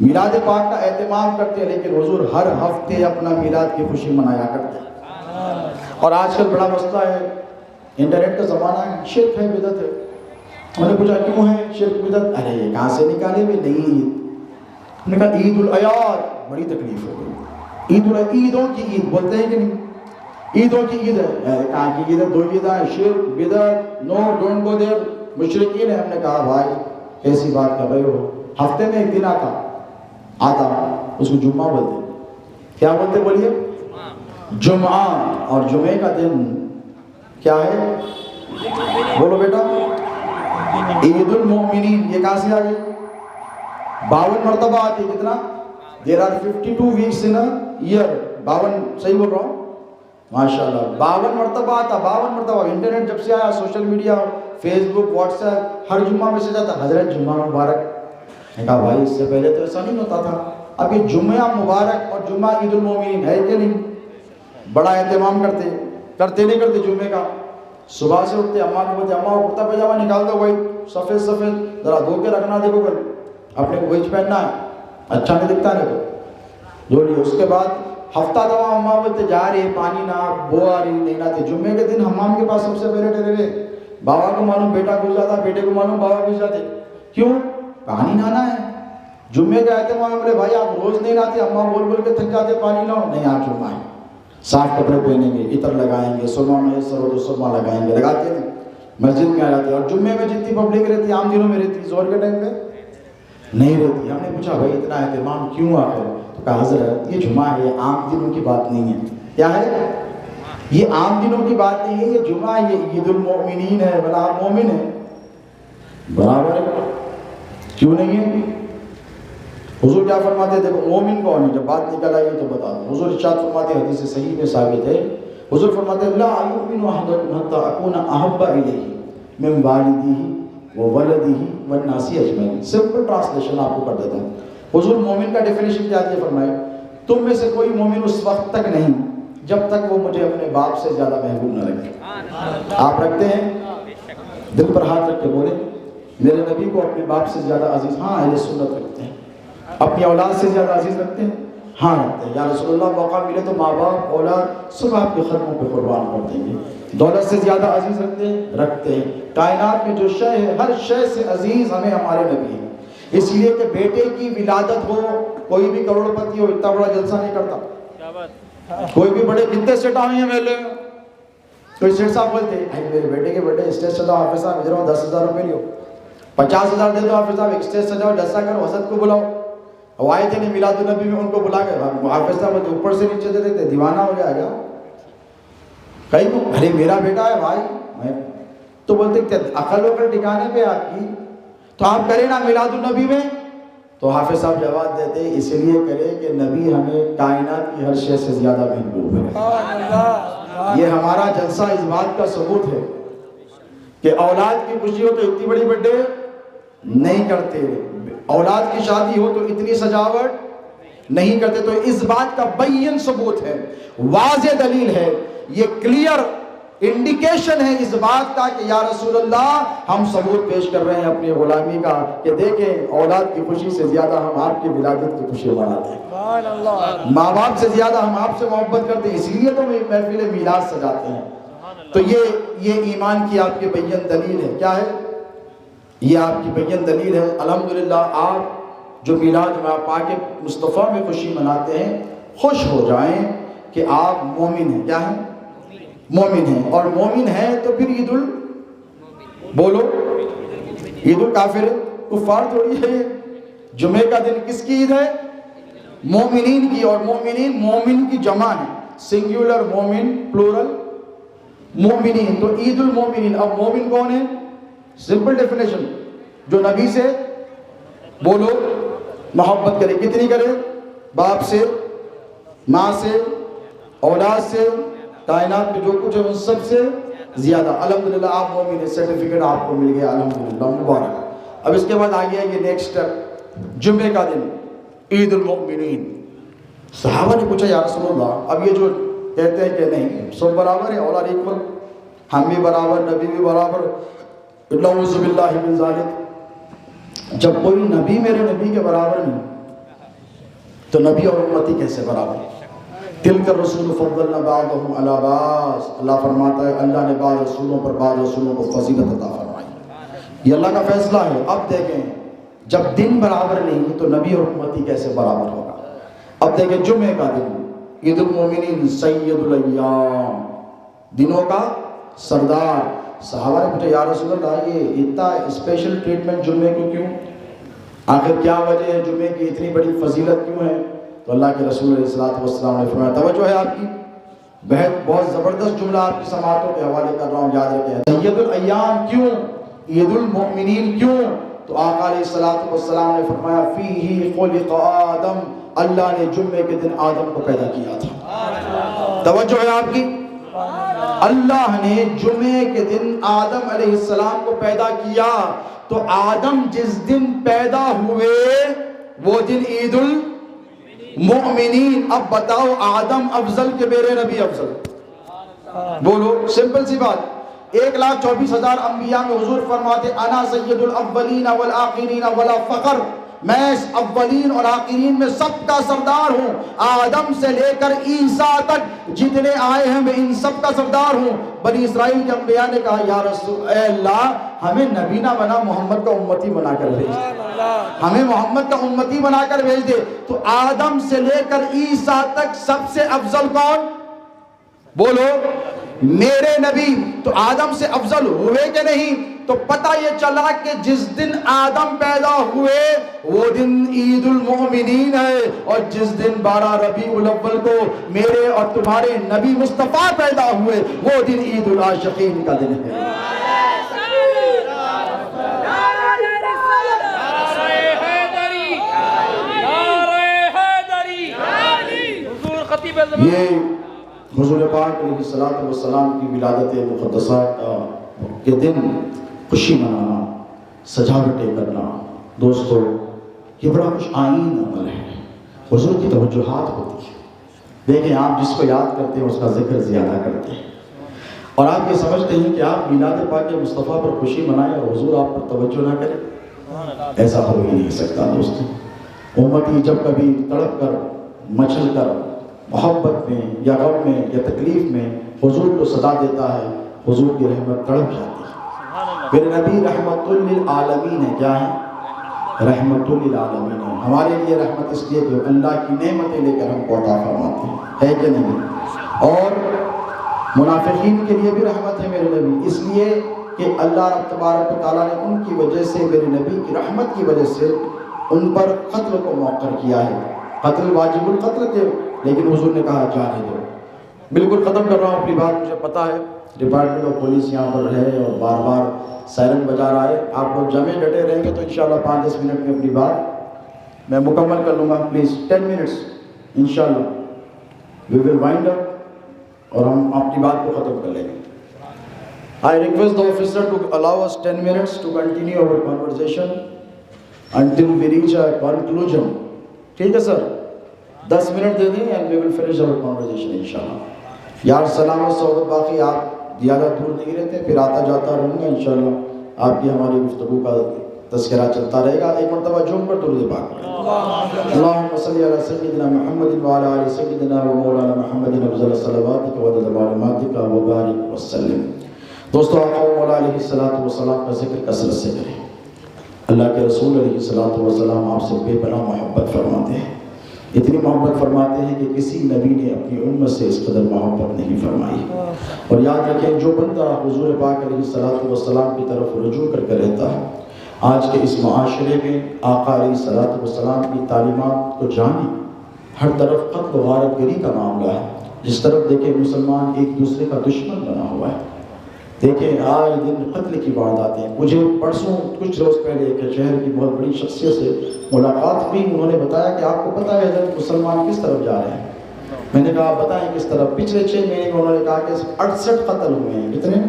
Speaker 1: میلاد پاک کا اہتمام کرتے ہیں، لیکن حضور ہر ہفتے اپنا میلاد کی خوشی منایا کرتے ہیں۔ اور آج کل بڑا مسئلہ ہے، انٹرنیٹ کا زمانہ ہے، شرک ہے، بدعت ہے۔ انہوں نے پوچھا کیوں ہے شرک بدعت؟ ارے یہ کہاں سے نکالے ہوئے؟ نہیں عید، انہوں نے کہا عید الاعیاد، بڑی تکلیف ہو گئی، عیدوں کی عید بولتے ہیں کہ نہیں، عیدوں کی عید ہے، کہاں کی عید ہے؟ 2 عیدیں ہیں، شرک بدعت، نو ڈونٹ گو دیر، مشرکین ہے۔ ہم نے کہا بھائی کیسی بات کر رہے ہو، ہفتے میں ایک دن آتا اس کو جمعہ بولتے، کیا بولتے بولیے؟ جمعہ، اور جمعے کا دن کیا ہے؟ بولو بیٹا، عید المؤمنین۔ یہ کہاں سے آ گئی؟ 52 مرتبہ آتی ہے، کتنا؟ There are 52 weeks in a year، 52 صحیح بول رہا ہوں؟ ماشاءاللہ 52 مرتبہ آتا، 52 مرتبہ۔ انٹرنیٹ جب سے آیا، سوشل میڈیا، فیس بک، واٹس ایپ، ہر جمعہ میں سے جاتا حضرت جمعہ مبارک۔ میں کہا بھائی اس سے پہلے تو ایسا نہیں ہوتا تھا، اب یہ جمعہ مبارک اور جمعہ عید المومنین ہے کہ نہیں؟ بڑا اہتمام کرتے نہیں کرتے جمعے کا؟ صبح سے اٹھتے اماں کو بولتے اماں کرتا پاجامہ نکال دو بھائی، سفید سفید ذرا دھو کے رکھنا، دیکھو کل اپنے کو وہی پہننا ہے، اچھا نہیں دکھتا ہے تو دھو لیے۔ اس کے بعد ہفتہ دوا اماں بولتے جا رہے پانی نہ، بو آ رہی نہیں لاتے۔ جمعے کے دن حمام کے پاس سب سے پہلے ٹھہرے ہوئے، بابا کو معلوم بیٹا گھس جاتا، بیٹے کو معلوم بابا گھس جاتے، کیوں؟ پانی نہانا ہے۔ جمعے کا اہتمام بولے بھائی آپ روز نہیں نہاتے، اماں بول بول کے تھک جاتے پانی نہ ہو، نہیں آج جمعہ ہے، صاف کپڑے پہنیں گے، عطر لگائیں گے، سرما میں سر ہو تو سرما لگائیں گے، لگاتے ہیں مسجد میں آ جاتے ہیں. اور جمعے میں جتنی پبلک رہتی ہے عام دنوں میں رہتی ہے, ظہر کے ٹائم پہ نہیں رہتی. ہم نے پوچھا بھائی اتنا اہتمام کیوں آخر؟ تو کہا حضرت یہ جمعہ ہے, یہ عام دنوں کی بات نہیں ہے. کیا ہے؟ یہ عام دنوں کی بات نہیں ہے, یہ جمعہ, یہ عید المؤمنین ہے, بلا آپ مومن ہے برابر ہے. کیوں نہیں ہے؟ حضور کیا فرماتے ہیں؟ دیکھو مومن کون ہے, جب بات نکل آئی تو بتا دو. حضور ارشاد فرماتے ہیں, حدیث صحیح میں ثابت ہے, حضور فرماتے ہیں لا یؤمن احدکم حتی اکون احب الیہ من والدہ وولدہ والناس اجمعین. سمپل ٹرانسلیشن آپ کو کر دیتا ہوں. حضور مومن کا ڈیفینیشن کیا دیا فرمائے؟ تم میں سے کوئی مومن اس وقت تک نہیں جب تک وہ مجھے اپنے باپ سے زیادہ محبوب نہ رکھے. آپ رکھتے ہیں؟ دل پر ہاتھ رکھ کے بولے میرے نبی کو اپنے باپ سے زیادہ عزیز؟ ہاں اہل سنت رکھتے ہیں. اپنی اولاد سے زیادہ عزیز رکھتے ہیں؟ ہاں رکھتے ہیں. یا رسول اللہ موقع ملے تو ماں باپ اولاد سب آپ کے قدموں پہ قربان کر دیں گے. دولت سے زیادہ عزیز رکھتے ہیں؟ رکھتے ہیں. کائنات میں جو شے ہے ہر شے سے عزیز ہمیں ہمارے نبی ہیں. اس لیے کہ بیٹے کی ولادت ہو, کوئی بھی کروڑ پتی ہو اتنا بڑا جلسہ نہیں کرتا. کوئی بھی بڑے کتنے سیٹ آئے ہیں میلے میں, کوئی سیٹ صاحب بولتے ہیں میرے بیٹے کے برتھڈے اسٹیج سجاؤ, حافظ صاحب ادھر 10,000 روپے لیو, 50,000 دے دو حافظ صاحب, ایک اسٹیج سجاؤ, جلسہ کرو, حسد کو بلاؤ. وہ آئے تھے نہیں میلاد النبی میں, ان کو بلا کے حافظ صاحب اوپر سے نیچے دے دیتے, دیوانہ ہو جائے گا. کہیں کو ارے میرا بیٹا ہے بھائی, تو بولتے عقل وقل ٹھکانے پہ آپ کی, تو آپ کریں نا میلاد النبی میں. تو حافظ صاحب جواب دیتے اس لیے کرے کہ نبی ہمیں کائنات کی ہر شے سے زیادہ محبوب ہے. یہ ہمارا جلسہ اس بات کا ثبوت ہے کہ اولاد کی خوشی ہو تو اتنی بڑی برتھ ڈے نہیں کرتے, اولاد کی شادی ہو تو اتنی سجاوٹ نہیں کرتے. تو اس بات کا بین ثبوت ہے, واضح دلیل ہے, یہ کلیئر انڈیکیشن ہے اس بات کا کہ یا رسول اللہ ہم ثبوت پیش کر رہے ہیں اپنی غلامی کا کہ دیکھیں اولاد کی خوشی سے زیادہ ہم آپ کی ولادت کی خوشی مناتے ہیں. ماں باپ سے زیادہ ہم آپ سے محبت کرتے ہیں, اس لیے تو محفل میلاد سجاتے ہیں. تو یہ ایمان کی آپ کی بین دلیل ہے. کیا ہے یہ آپ کی بین دلیل ہے. الحمدللہ آپ جو میلاد پاک مصطفیٰ میں خوشی مناتے ہیں, خوش ہو جائیں کہ آپ مومن ہیں. کیا ہیں؟ مومن ہیں. اور مومن ہیں تو پھر بولو عید الکافر کفار تھوڑی ہے. جمعے کا دن کس کی عید ہے؟ مومنین کی. اور مومنین مومن کی جمع ہے, سنگیولر مومن, پلورل مومنین. تو عید المومنین. اب مومن کون ہے؟ سمپل ڈیفینیشن, جو نبی سے بولو محبت کرے. کتنی کرے؟ باپ سے, ماں سے, اولاد سے, کائنات میں جو کچھ ہے ان سب سے زیادہ. الحمدللہ آپ مومن ہیں, سرٹیفکیٹ آپ کو مل گیا, الحمدللہ مبارک. اب اس کے بعد آگے ہے یہ نیکسٹ اسٹیپ, جمعے کا دن عید المؤمنین. صحابہ نے پوچھا یا رسول اللہ اب یہ جو کہتے ہیں کہ نہیں سب برابر ہے, اولاد ایکول, ہم بھی برابر, نبی بھی برابر, نعوذ باللہ من ذالک. جب کوئی نبی میرے نبی کے برابر نہیں تو نبی اور امتی کیسے برابر؟ تلک الرسول فضلنا بعضهم علی بعض. اللہ فرماتا ہے اللہ نے بعض رسولوں پر بعض رسولوں کو فضیلت عطا فرمائی. یہ اللہ کا فیصلہ ہے. اب دیکھیں جب دن برابر نہیں تو نبی اور امتی کیسے برابر ہوگا؟ اب دیکھیں جمعے کا دن عید المومنین سید الایام, دنوں کا سردار. صحابہ نے پوچھا یا رسول اللہ یہ اتنا اسپیشل ٹریٹمنٹ جمعے کو کیوں؟ آخر کیا وجہ ہے جمعے کی اتنی بڑی فضیلت کیوں ہے؟ تو اللہ کے رسول علیہ الصلوۃ والسلام نے فرمایا, توجہ ہے آپ کی, بہت زبردست جملہ آپ کی سماعتوں کے حوالے کر رہا ہوں, یاد رکھیں. سید الایام کیوں, عید المؤمنین کیوں؟ تو آقا علیہ الصلوۃ والسلام نے فرمایا فیہ خلق آدم, اللہ نے جمعے کے دن آدم کو پیدا کیا تھا. توجہ ہے آپ کی, اللہ نے جمعے کے دن آدم علیہ السلام کو پیدا کیا. تو آدم جس دن پیدا ہوئے وہ دن عید المؤمنین. اب بتاؤ آدم افضل کہ میرے نبی افضل؟ بولو, سمپل سی بات. 1,24,000 انبیاء میں حضور فرماتے انا سید الاولین والآخرین ولا فخر, میں اولین اور آخرین میں سب کا سردار ہوں. آدم سے لے کر عیسیٰ تک جتنے آئے ہیں میں ان سب کا سردار ہوں. بنی اسرائیل کے انبیاء نے کہا یا رسول اے اللہ ہمیں نبی نہ بنا, محمد کا امتی بنا کر بھیج دے, ہمیں محمد کا امتی بنا کر بھیج دے. تو آدم سے لے کر عیسیٰ تک سب سے افضل کون؟ بولو میرے نبی تو آدم سے افضل ہوئے کہ نہیں؟ تو پتہ یہ چلا کہ جس دن آدم پیدا ہوئے وہ دن عید المؤمنین ہے، اور جس دن 12 ربیع الاول کو میرے اور تمہارے نبی مصطفیٰ پیدا ہوئے وہ دن عید العاشقین کا دن ہے۔ یہ حضور پاک علیہ الصلوۃ والسلام کی ولادت مقدسہ کے دن خوشی منانا، سجاوٹیں کرنا، دوستو یہ بڑا خوش آئین عمل ہے، حضور کی توجہات ہوتی ہے۔ دیکھیں آپ جس کو یاد کرتے ہیں اس کا ذکر زیادہ کرتے ہیں، اور آپ یہ سمجھتے ہیں کہ آپ میلاد پاک مصطفیٰ پر خوشی منائیں اور حضور آپ پر توجہ نہ کریں، ایسا ہو ہی نہیں سکتا دوستو۔ امتی جب کبھی تڑپ کر، مچل کر، محبت میں یا غم میں یا تکلیف میں حضور کو صدا دیتا ہے، حضور کی رحمت تڑپ جاتی ہے۔ میرے نبی رحمت للعالمین ہے، کیا ہے؟ رحمت للعالمین ہے۔ ہمارے لیے رحمت اس لیے کہ اللہ کی نعمتیں لے کر ہم کو عطا فرماتے ہیں، ہے کہ نہیں؟ اور منافقین کے لیے بھی رحمت ہے میرے نبی، اس لیے کہ اللہ رب تبارک و تعالیٰ نے ان کی وجہ سے، میرے نبی کی رحمت کی وجہ سے ان پر قتل کو موقر کیا ہے۔ قتل واجب القتل تھے لیکن حضور نے کہا جانے دو۔ بالکل ختم کر رہا ہوں اپنی بات، مجھے پتا ہے ڈپارٹمنٹ آف پولیس یہاں پر ہے اور بار بار سائرن بجا رہا ہے، آپ لوگ جمع ڈٹے رہیں گے تو انشاءاللہ 5-10 منٹ میں اپنی بات میں مکمل کر لوں گا۔ پلیز 10 منٹس انشاءاللہ وی ول وائنڈ اپ اور ہم اپنی بات کو ختم کر لیں گے۔ I request the officer to allow us 10 minutes to continue our conversation until we reach a conclusion. ٹھیک ہے سر، 10 منٹ دے دیں and we will finish our conversation انشاءاللہ۔ یار سلام و صحبت باقی، آپ زیادہ دور نہیں رہتے، پھر آتا جاتا رہوں گا انشاءاللہ، آپ کی ہماری گفتگو کا تذکرہ چلتا رہے گا۔ ایک مرتبہ جھوم کر درود پاک اللہم صلی علی سیدنا محمد وعلی آل سیدنا و مولانا محمد افضل صلواتک و عدد معلوماتک و بارک وسلم۔ دوستو آقا و مولا علیہ السلام کا ذکر کثرت سے کریں۔ اللہ کے رسول علیہ السلام آپ سے بے پناہ محبت فرماتے ہیں، اتنی محبت فرماتے ہیں کہ کسی نبی نے اپنی امت سے اس قدر محبت نہیں فرمائی۔ اور یاد رکھیں جو بندہ حضور پاک علیہ السلام کی طرف رجوع کر کے رہتا ہے، آج کے اس معاشرے میں آقا علیہ السلام کی تعلیمات کو جانے، ہر طرف قتل و غارت گری کا معاملہ ہے، جس طرف دیکھیں مسلمان ایک دوسرے کا دشمن بنا ہوا ہے۔ دیکھیں آج دن قتل کی وارداتیں ہیں۔ مجھے پرسوں کچھ روز پہلے ایک شہر کی بہت بڑی شخصیت سے ملاقات ہوئی، انہوں نے بتایا کہ آپ کو پتہ ہے حضرت مسلمان کس طرف جا رہے ہیں؟ میں نے کہا بتائیں کس طرف؟ پچھلے 6 مہینے میں انہوں نے کہا کہ 68 قتل ہوئے ہیں۔ کتنے؟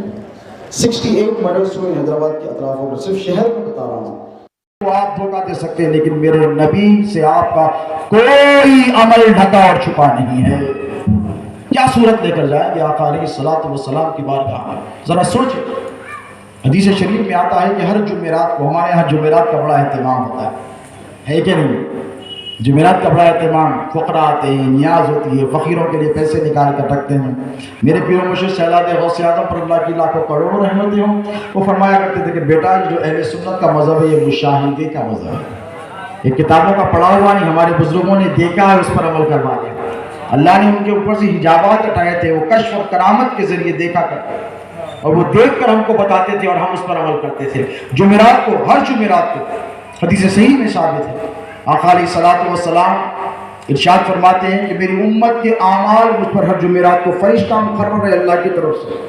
Speaker 1: 68 مرڈرز ہوئے ہیں حیدرآباد کے اطرافوں پر، صرف شہر میں بتا رہا ہوں۔ تو آپ دھوکہ دے سکتے ہیں لیکن میرے نبی سے آپ کا کوئی عمل ڈھکا اور چھپا نہیں ہے۔ کیا صورت لے کر جائیں گے آقا علیہ السلام کی بارگاہ میں؟ ذرا سوچیں، حدیث شریف میں آتا ہے کہ ہر جمعرات کو، ہمارے یہاں جمعرات کا بڑا اہتمام ہوتا ہے کہ نہیں؟ جمعرات کا بڑا اہتمام، فقراء آتے ہیں، نیاز ہوتی ہے، فقیروں کے لیے پیسے نکال کر رکھتے ہیں۔ میرے پیر و مرشد شہزادے غوث اعظم پر اللہ کی لاکھوں کروڑوں رحمتیں ہوں، وہ فرمایا کرتے تھے کہ بیٹا جو اہل سنت کا مذہب ہے یہ مشاہدے کا مذہب ہے، یہ کتابوں کا پڑھا ہوا نہیں، ہمارے بزرگوں نے دیکھا ہے اس پر عمل کروا دیا۔ اللہ نے ان کے اوپر سے حجابات ہٹائے تھے، وہ کشف اور کرامت کے ذریعے دیکھا کرتے اور وہ دیکھ کر ہم کو بتاتے تھے اور ہم اس پر عمل کرتے تھے۔ جمعرات کو، ہر جمعرات کو حدیث صحیح میں ثابت ہے، آقا علیہ السلام ارشاد فرماتے ہیں کہ میری امت کے اعمال مجھ پر ہر جمعرات کو فرشتہ مقرر ہے اللہ کی طرف سے،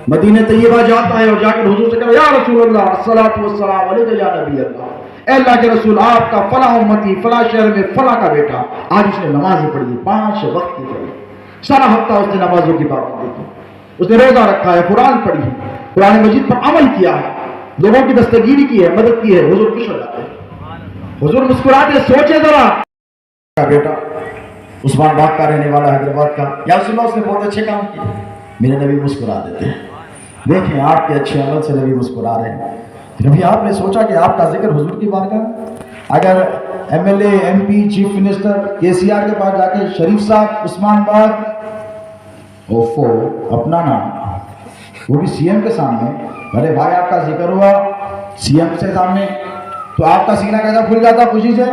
Speaker 1: مدینہ طیبہ جاتا ہے اور جا کر حضور سے کہتا ہے یا رسول اللہ الصلاۃ والسلام علیک یا نبی اللہ، اے اللہ کے رسول آپ کا فلاں امتی فلاں شہر میں فلاں کا بیٹا آج اس نے نمازیں پڑھی، 5 وقت کی پڑھی، سارا ہفتہ اس نے نمازوں کی پابندی کی، اس نے روزہ رکھا ہے، قرآن پڑھی ہے، قرآن مجید پر عمل کیا ہے، لوگوں کی دستگیری کی ہے، مدد کی ہے، حضور خوش ہو جاتے ہیں، حضور مسکراتے ہیں۔ سوچے ذرا کا بیٹا عثمان باغ کا رہنے والا حیدرآباد کا، یا رسول اللہ اس نے بہت اچھے کام کیے، میرے نبی مسکرا دیتے ہیں۔ دیکھیں آپ کے اچھے عمل سے نبی مسکرا رہے ہیں۔ کبھی آپ نے سوچا کہ آپ کا ذکر حضور کی بارگاہ، اگر M L A, M P, chief minister KCR کے پاس جا کے شریف صاحب عثمان باغ اوفو اپنا نام، وہ بھی CM کے سامنے، بھلے بھائی آپ کا ذکر ہوا CM سے سامنے،
Speaker 2: تو آپ کا سینہ کیسا کھل جاتا خوشی سے؟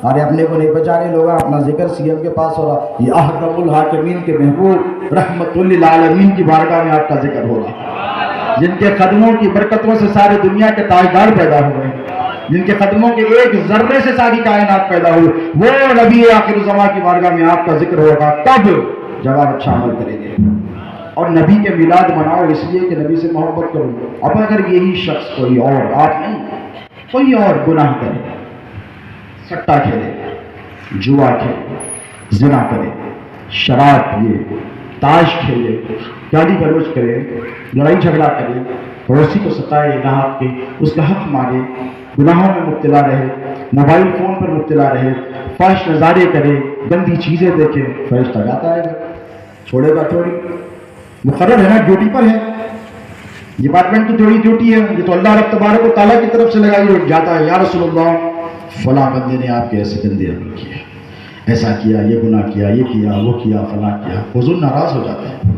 Speaker 2: ارے اپنے کو نہیں پہچانے لوگ، اپنا ذکر سی ایم کے پاس ہو رہا، یہ احکم الحاکمین کے محبوب رحمت للعالمین کی بارگاہ میں آپ کا ذکر ہو رہا، جن کے قدموں کی برکتوں سے ساری دنیا کے تاجدار پیدا ہوئے، جن کے قدموں کے ایک ذرے سے ساری کائنات پیدا ہوئی، وہ نبی آخر الزمان کی بارگاہ میں آپ کا ذکر ہوگا تب جب آپ اچھا عمل کریں گے۔ اور نبی کے میلاد مناؤ اس لیے کہ نبی سے محبت کرو۔ اب اگر یہی شخص کوئی اور، آپ نہیں، کوئی اور گناہ کرے، سٹا کھیلے، جوا کھیلے، زنا کرے، شراب پیے، تاش کھیلے، گالی گلوچ کرے، لڑائی جھگڑا کرے، پڑوسی کو ستائے نہ حق کے، اس کا حق مانگے، گناہوں میں مبتلا رہے، موبائل فون پر مبتلا رہے، فحش نظارے کرے، گندی چیزیں دیکھے، فرشتہ جاتا ہے، چھوڑے گا تھوڑی، مقرر ہے نا، ڈیوٹی پر ہے، ڈپارٹمنٹ کی تھوڑی ڈیوٹی ہے، یہ تو اللہ رب تبارک و تعالیٰ کی طرف سے لگائی ہوئی، جاتا ہے، یا رسول اللہ فلاں بندے نے آپ کے ایسے گندے عمل کیے، ایسا کیا، یہ گناہ کیا، یہ کیا، وہ کیا، فلاں کیا، حضور ناراض ہو جاتے ہیں،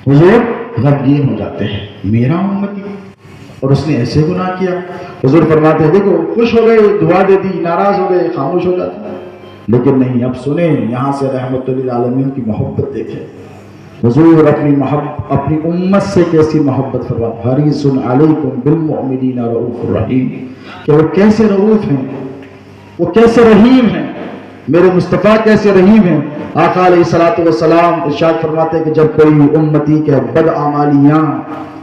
Speaker 2: حضور غمگین ہو جاتے ہیں، میرا امتی اور اس نے ایسے گناہ کیا، حضور فرماتے ہیں دیکھو خوش ہو گئے، دعا دے دی، ناراض ہو گئے، خاموش ہو جاتے ہیں، لیکن نہیں، اب سنیں یہاں سے رحمت للعالمین کی محبت دیکھیں، حضور اپنی امت سے کیسی محبت فرما، حریص علیکم بالمؤمنین رؤوف الرحیم، کہ وہ کیسے رؤوف ہیں، وہ کیسے رحیم ہیں، میرے مصطفیٰ کیسے رحیم ہیں۔ آقا علیہ الصلوۃ والسلام ارشاد فرماتے ہیں کہ جب کوئی امتی کے بدعمالیاں،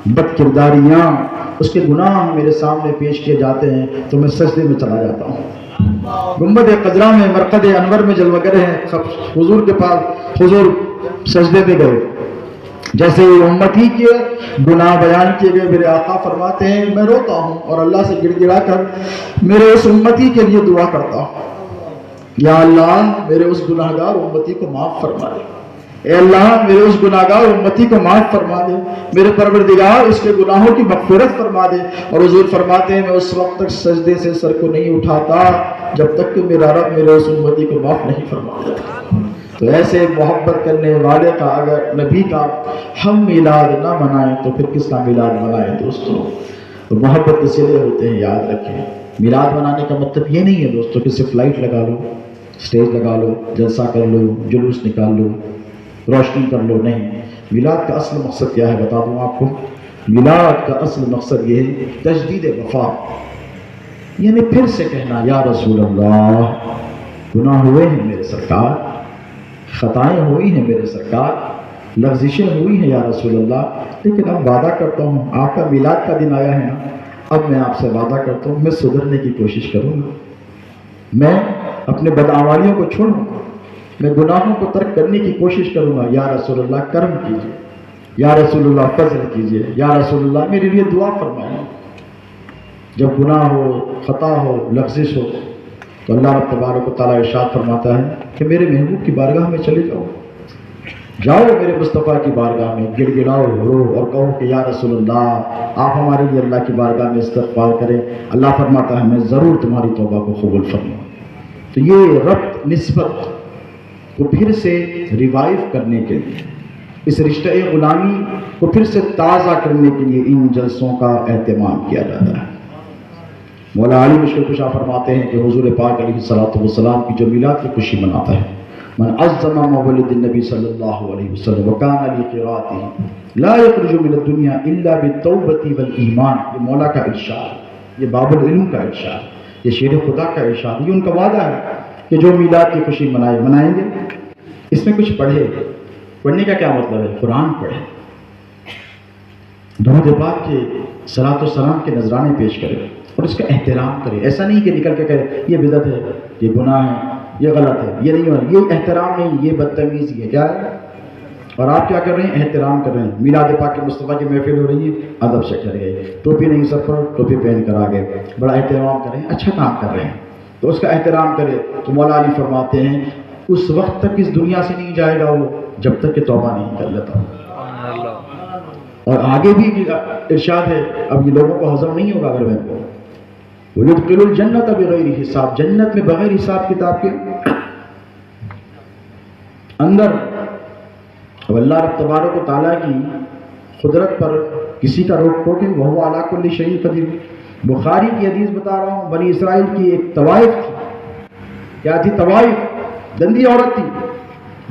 Speaker 2: بد کرداریاں، اس کے گناہ میرے سامنے پیش کیے جاتے ہیں تو میں سجدے میں چلا جاتا ہوں، گنبد خضرا میں، مرقد انور میں جلوگر ہیں، حضور کے پاس، حضور سجدے میں گئے، جیسے امتی کے گناہ بیان کیے گئے، میرے آقا فرماتے ہیں میں روتا ہوں اور اللہ سے گڑ گڑا کر میرے اس امتی کے لیے دعا کرتا ہوں، یا اللہ میرے اس گناہگار امتی کو معاف فرما دے، اے اللہ میرے اس گناہگار امتی کو معاف فرما دے، میرے پروردگار اس کے گناہوں کی مغفرت فرما دے۔ اور حضور فرماتے ہیں میں اس وقت تک سجدے سے سر کو نہیں اٹھاتا جب تک کہ میرا رب میرے اس امتی کو معاف نہیں فرما دیتا۔ تو ایسے محبت کرنے والے کا اگر نبی کا ہم میلاد نہ منائیں تو پھر کس کا میلاد منائیں دوستوں؟ تو محبت کے سلے ہوتے ہیں، یاد رکھیں۔ میلاد منانے کا مطلب یہ نہیں ہے دوستوں کہ صرف لائٹ لگا لو، اسٹیج لگا لو، جلسہ کر لو، جلوس نکال لو، روشنی کر لو، نہیں۔ میلاد کا اصل مقصد کیا ہے بتا دوں آپ کو، میلاد کا اصل مقصد یہ ہے تجدید وفا، یعنی پھر سے کہنا یا رسول اللہ گناہ ہوئے ہیں میرے سرکار، خطائیں ہوئی ہیں میرے سرکار، لغزشیں ہوئی ہیں یا رسول اللہ، لیکن اب وعدہ کرتا ہوں، آپ کا میلاد کا دن آیا ہے نا، اب میں آپ سے وعدہ کرتا ہوں میں سدھرنے کی کوشش کروں گا، میں اپنے بدعمالیوں کو چھوڑوں گا، میں گناہوں کو ترک کرنے کی کوشش کروں گا، یا رسول اللہ کرم کیجیے، یا رسول اللہ فضل کیجیے، یا رسول اللہ میرے لیے دعا فرمائیں۔ جب گناہ ہو، خطا ہو، لغزش ہو تو اللہ رب تبارک و تعالیٰ ارشاد فرماتا ہے کہ میرے محبوب کی بارگاہ میں چلے جاؤ، جاؤ میرے مصطفیٰ کی بارگاہ میں، گڑ گڑاؤ، رو اور کہو کہ یا رسول اللہ آپ ہمارے لیے اللہ کی بارگاہ میں استغفار کریں، اللہ فرماتا ہے میں ضرور تمہاری توبہ کو قبول فرماؤں۔ تو یہ ربط نسبت کو پھر سے ریوائیو کرنے کے لیے، اس رشتہ غلامی کو پھر سے تازہ کرنے کے لیے ان جلسوں کا اہتمام کیا جاتا ہے۔ مولا علی مشکل کشا فرماتے ہیں کہ حضور پاک علیہ الصلوۃ والسلام کی جو میلاد کی خوشی مناتا ہے، من عظم مولد النبی صلی اللہ علیہ وسلم وکان لقراءته لا يخرج من الدنیا الا بالتوبۃ والایمان، یہ مولا کا ارشاد، یہ باب العلم کا ارشاد، یہ شیر خدا کا ارشاد، یہ ان کا وعدہ ہے کہ جو میلاد کی خوشی منائیں گے، اس میں کچھ پڑھے، پڑھنے کا کیا مطلب ہے؟ قرآن پڑھے، درود پاک کے صلاۃ و سلام کے نذرانے پیش کرے اور اس کا احترام کرے، ایسا نہیں کہ نکل کے کہے یہ بدعت ہے، یہ گناہ ہے، یہ غلط ہے، یہ نہیں ہو رہا، یہ احترام نہیں، یہ بدتمیزی ہے، کیا ہے؟ اور آپ کیا کر رہے ہیں؟ احترام کر رہے ہیں۔ میلاد پاک کے مصطفیٰ کی محفل ہو رہی ہے، ادب سے کر گئے، ٹوپی نہیں سر پر، ٹوپی پہن کر آگے، بڑا احترام کر رہے ہیں، اچھا کام کر رہے ہیں تو اس کا احترام کرے۔ تو مولا علی فرماتے ہیں اس وقت تک اس دنیا سے نہیں جائے گا وہ جب تک کہ توبہ نہیں کر لیتا۔ اور آگے بھی ارشاد ہے، اب یہ لوگوں کو ہضم نہیں ہوگا اگر میں کو وَيُدْخِلُ الْجَنَّةَ بِغَيْرِ حساب، جنت میں بغیر حساب کتاب کے اندر۔ اب اللہ رب تبارک و تعالیٰ کی قدرت پر کسی کا روک ٹوک ہے، وَهُوَ عَلَىٰ كُلِّ شَيْءٍ قَدِيرٌ، بخاری کی حدیث بتا رہا ہوں، بنی اسرائیل کی ایک طوائف تھی، کیا تھی؟ طوائف، گندی عورت تھی،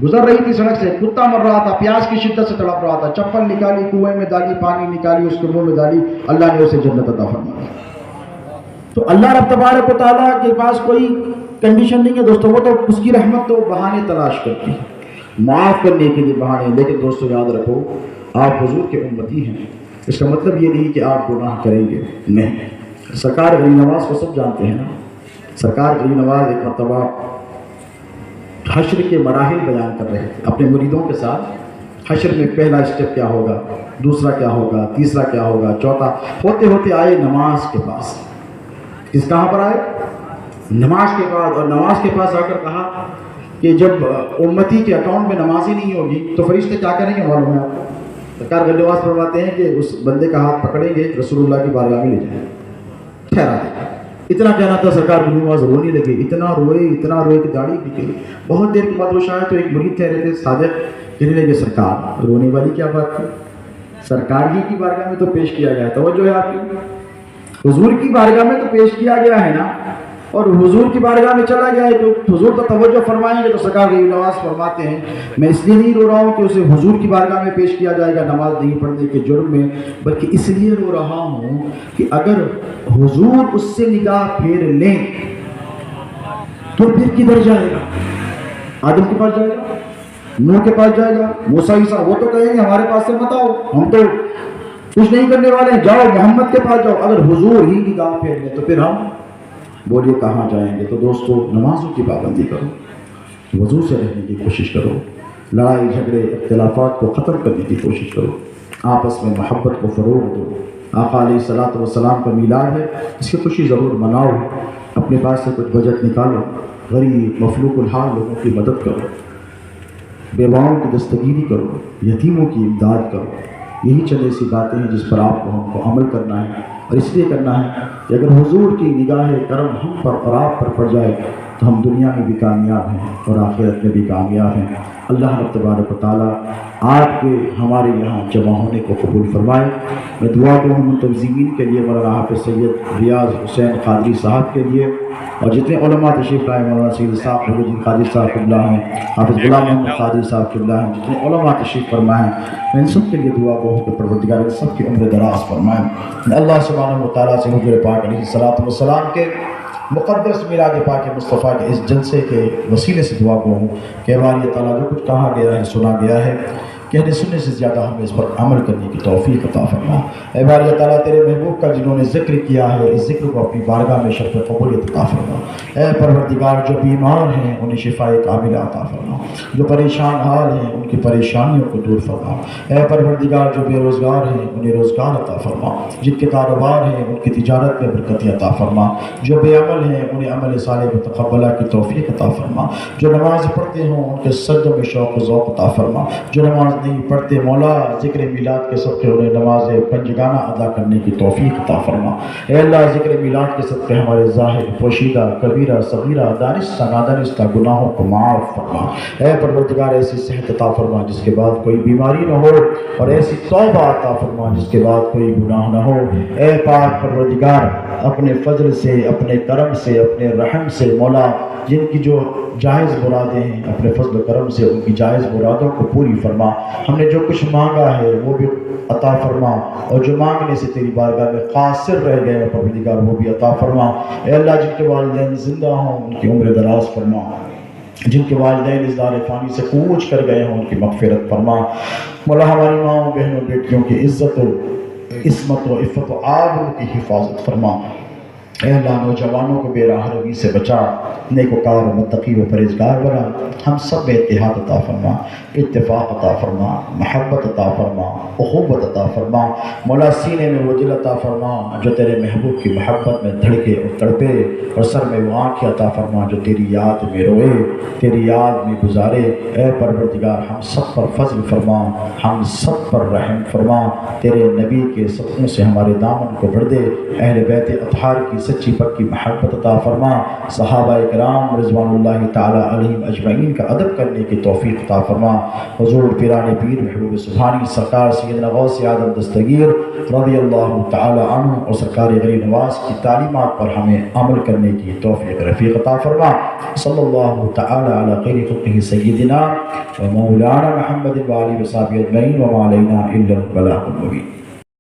Speaker 2: گزر رہی تھی سڑک سے، کتا مر رہا تھا، پیاس کی شدت سے تڑپ رہا تھا، چپل نکالی، کنویں میں ڈالی، پانی نکالی، اس کے منہ میں ڈالی، اللہ نے اسے جنت عطا فرمائی۔ تو اللہ رب تبارک و تعالیٰ کے پاس کوئی کنڈیشن نہیں ہے دوستو، وہ تو اس کی رحمت تو بہانے تلاش کرتی ہے، معاف کرنے کے لیے بہانے۔ لیکن دوستو یاد رکھو، آپ حضور کے امتی ہیں، اس کا مطلب یہ نہیں کہ آپ گناہ کریں گے، نہیں۔ سرکار غریب نواز کو سب جانتے ہیں نا، سرکار غریب نواز ایک مرتبہ حشر کے مراحل بیان کر رہے تھے اپنے مریدوں کے ساتھ۔ حشر میں پہلا اسٹیپ کیا ہوگا، دوسرا کیا ہوگا، تیسرا کیا ہوگا، چوتھا، ہوتے ہوتے آئے نماز کے پاس۔ کس کہاں پر آئے؟ نماز کے پاس۔ اور نماز کے پاس آ کر کہا کہ جب امتی کے اکاؤنٹ میں نماز ہی نہیں ہوگی تو فرشتے کیا کریں گے معلوم ہے آپ کو؟ سرکار غریب نواز فرماتے ہیں کہ اس بندے کا ہاتھ پکڑیں گے، رسول اللہ کی بارگاہ میں لے جائیں، ٹھہرا دیں۔ اتنا کہنا تھا، سرکار غریب نواز رونے لگے، اتنا روئے کہ داڑھی نکلی۔ بہت دیر کے بعد وہ شاید تو ایک مرید ٹھہرے تھے صادق، کہنے لگے سرکار رونے والی کیا بات تھی، سرکار ہی کی بارگاہ میں تو پیش کیا گیا ہے، توجہ ہے آپ کی، حضور کی بارگاہ میں تو پیش کیا گیا ہے نا، اور حضور کی بارگاہ میں چلا گیا ہے تو حضور تو توجہ فرمائیں گے۔ تو سرکار غریب نواز فرماتے ہیں میں اس لیے نہیں رو رہا ہوں کہ اسے حضور کی بارگاہ میں پیش کیا جائے گا نماز نہیں پڑھنے کے جرم میں، بلکہ اس لیے رو رہا ہوں کہ اگر حضور اس سے نگاہ پھیر لیں تو پھر کدھر جائے گا؟ آدم کے پاس جائے گا، نوح کے پاس جائے گا، موسیٰ عیسیٰ، وہ تو کہیں گے ہمارے پاس سے مت آؤ، ہم تو کچھ نہیں کرنے والے ہیں، جاؤ محمد کے پاس جاؤ۔ اگر حضور ہی نگاہ پھیر لیں تو پھر ہم بولیے کہاں جائیں گے؟ تو دوستو نمازوں کی پابندی کرو، وضو سے رہنے کی کوشش کرو، لڑائی جھگڑے اختلافات کو ختم کرنے کی کوشش کرو، آپس میں محبت کو فروغ دو۔ آقا علیہ الصلوۃ والسلام کا میلاد ہے، اس کی خوشی ضرور مناؤ، اپنے پاس سے کچھ بجٹ نکالو، غریب مفلوق الحال لوگوں کی مدد کرو، بیواؤں کی دستگیری کرو، یتیموں کی امداد کرو۔ یہی چند ایسی باتیں ہیں جس پر آپ کو ہم کو عمل کرنا ہے، اور اس لیے کرنا ہے کہ اگر حضور کی نگاہ کرم ہم پر اور آپ پر پڑ جائے تو ہم دنیا میں بھی کامیاب ہیں اور آخرت میں بھی کامیاب ہیں۔ اللہ رب تبارک و تعالیٰ آپ کے ہمارے یہاں جمع ہونے کو قبول فرمائے۔ میں دعا گو ہوں منتظمین کے لیے، مولانا حافظ سید ریاض حسین قادری صاحب کے لیے، اور جتنے علماء تشریف لائے، مولانا سید صاحب حضور الدین قادری صاحب قبلہ ہیں، حافظ غلام محمد قادری صاحب قبلہ ہیں، جتنے علماء تشریف فرمائے ہیں، میں ان سب کے لیے دعا گو ہوں کہ پروردگار ان سب کی عمر دراز فرمائے۔ میں اللہ سبحانہ و تعالیٰ سے حضور پاک علیہ الصلوۃ والسلام کے مقدس میلاد پاک مصطفیٰ کے اس جلسے کے وسیلے سے دعا گو ہوں کہ ہماری تعالیٰ جو کچھ کہا گیا ہے، سنا گیا ہے، کہنے سننے سے زیادہ ہمیں اس پر عمل کرنے کی توفیق عطا فرما۔ اے باری تعالیٰ تیرے محبوب کا جنہوں نے ذکر کیا ہے، اس ذکر کو اپنی بارگاہ میں شرف قبولیت عطا فرما۔ اے پروردگار جو بیمار ہیں انہیں شفاء کاملہ عطا فرما، جو پریشان حال ہیں ان کی پریشانیوں کو دور فرما۔ اے پروردگار جو بے روزگار ہیں انہیں روزگار عطا فرما، جن کے کاروبار ہیں ان کی تجارت میں برکت عطا فرما، جو بے عمل ہیں انہیں عمل صالح متقبلہ کی توفیق عطا فرما، جو نماز پڑھتے ہوں ان کے سجدوں میں شوق و ذوق عطا فرما، جو نماز نہیں پڑھتے مولا ذکر میلاد کے صدقے انہیں نماز پنجگانہ ادا کرنے کی توفیق عطا فرما۔ اے اللہ ذکر میلاد کے صدقے ہمارے ظاہر پوشیدہ کبیرہ صغیرہ دانستہ نادانستہ گناہوں کو معاف فرما۔ اے پروردگار ایسی صحت عطا فرما جس کے بعد کوئی بیماری نہ ہو، اور ایسی توبہ عطا فرما جس کے بعد کوئی گناہ نہ ہو۔ اے پاک پروردگار اپنے فضل سے، اپنے کرم سے، اپنے رحم سے مولا جن کی جو جائز مرادیں ہیں اپنے فضل و کرم سے ان کی جائز مرادوں کو پوری فرما۔ ہم نے جو کچھ مانگا ہے وہ بھی عطا فرما، اور جو مانگنے سے تیری بارگاہ میں قاصر رہ گئے پروردگار وہ بھی عطا فرما۔ اے اللہ جن کے والدین زندہ ہوں ان کی عمر دراز فرما، جن کے والدین اس دار فانی سے کوچ کر گئے ہوں ان کی مغفرت فرما۔ مولا ہماری ماؤں بہنوں بیٹیوں کی عزت و عصمت و عفت و آبرو کی حفاظت فرما۔ اے اللہ نوجوانوں کو بے راہ روی سے بچا، نیکوکار و متقی و پرہیزگار بنا، ہم سب میں اتحاد عطا فرما، اتفاق عطا فرما، محبت عطا فرما، اخوت عطا فرما۔ مولا سینے میں وہ دل عطا فرما جو تیرے محبوب کی محبت میں دھڑکے اور تڑپے، اور سر میں وہ آنکھیں عطا فرما جو تیری یاد میں روئے، تیری یاد میں گزارے۔ اے پروردگار ہم سب پر فضل فرما، ہم سب پر رحم فرما، تیرے نبی کے صدقوں سے ہمارے دامن کو بھر دے، اہل بیت اطہار کی سچی پکی محبت عطا فرما، صحابہ کرام رضوان اللہ تعالی علیہم اجمعین کا ادب کرنے کی توفیق عطا فرما، حضور پیران پیر محبوب سبحانی سرکار سیدنا غوث اعظم دستگیر رضی اللہ تعالی عنہ اور سرکار غریب نواز کی تعلیمات پر ہمیں عمل کرنے کی توفیق رفیق عطا فرما۔ صلی اللہ تعالی علی خیر خلقہ سیدنا و مولانا محمد و آلہ و صحبہ اجمعین وما علینا الا البلاغ المبین۔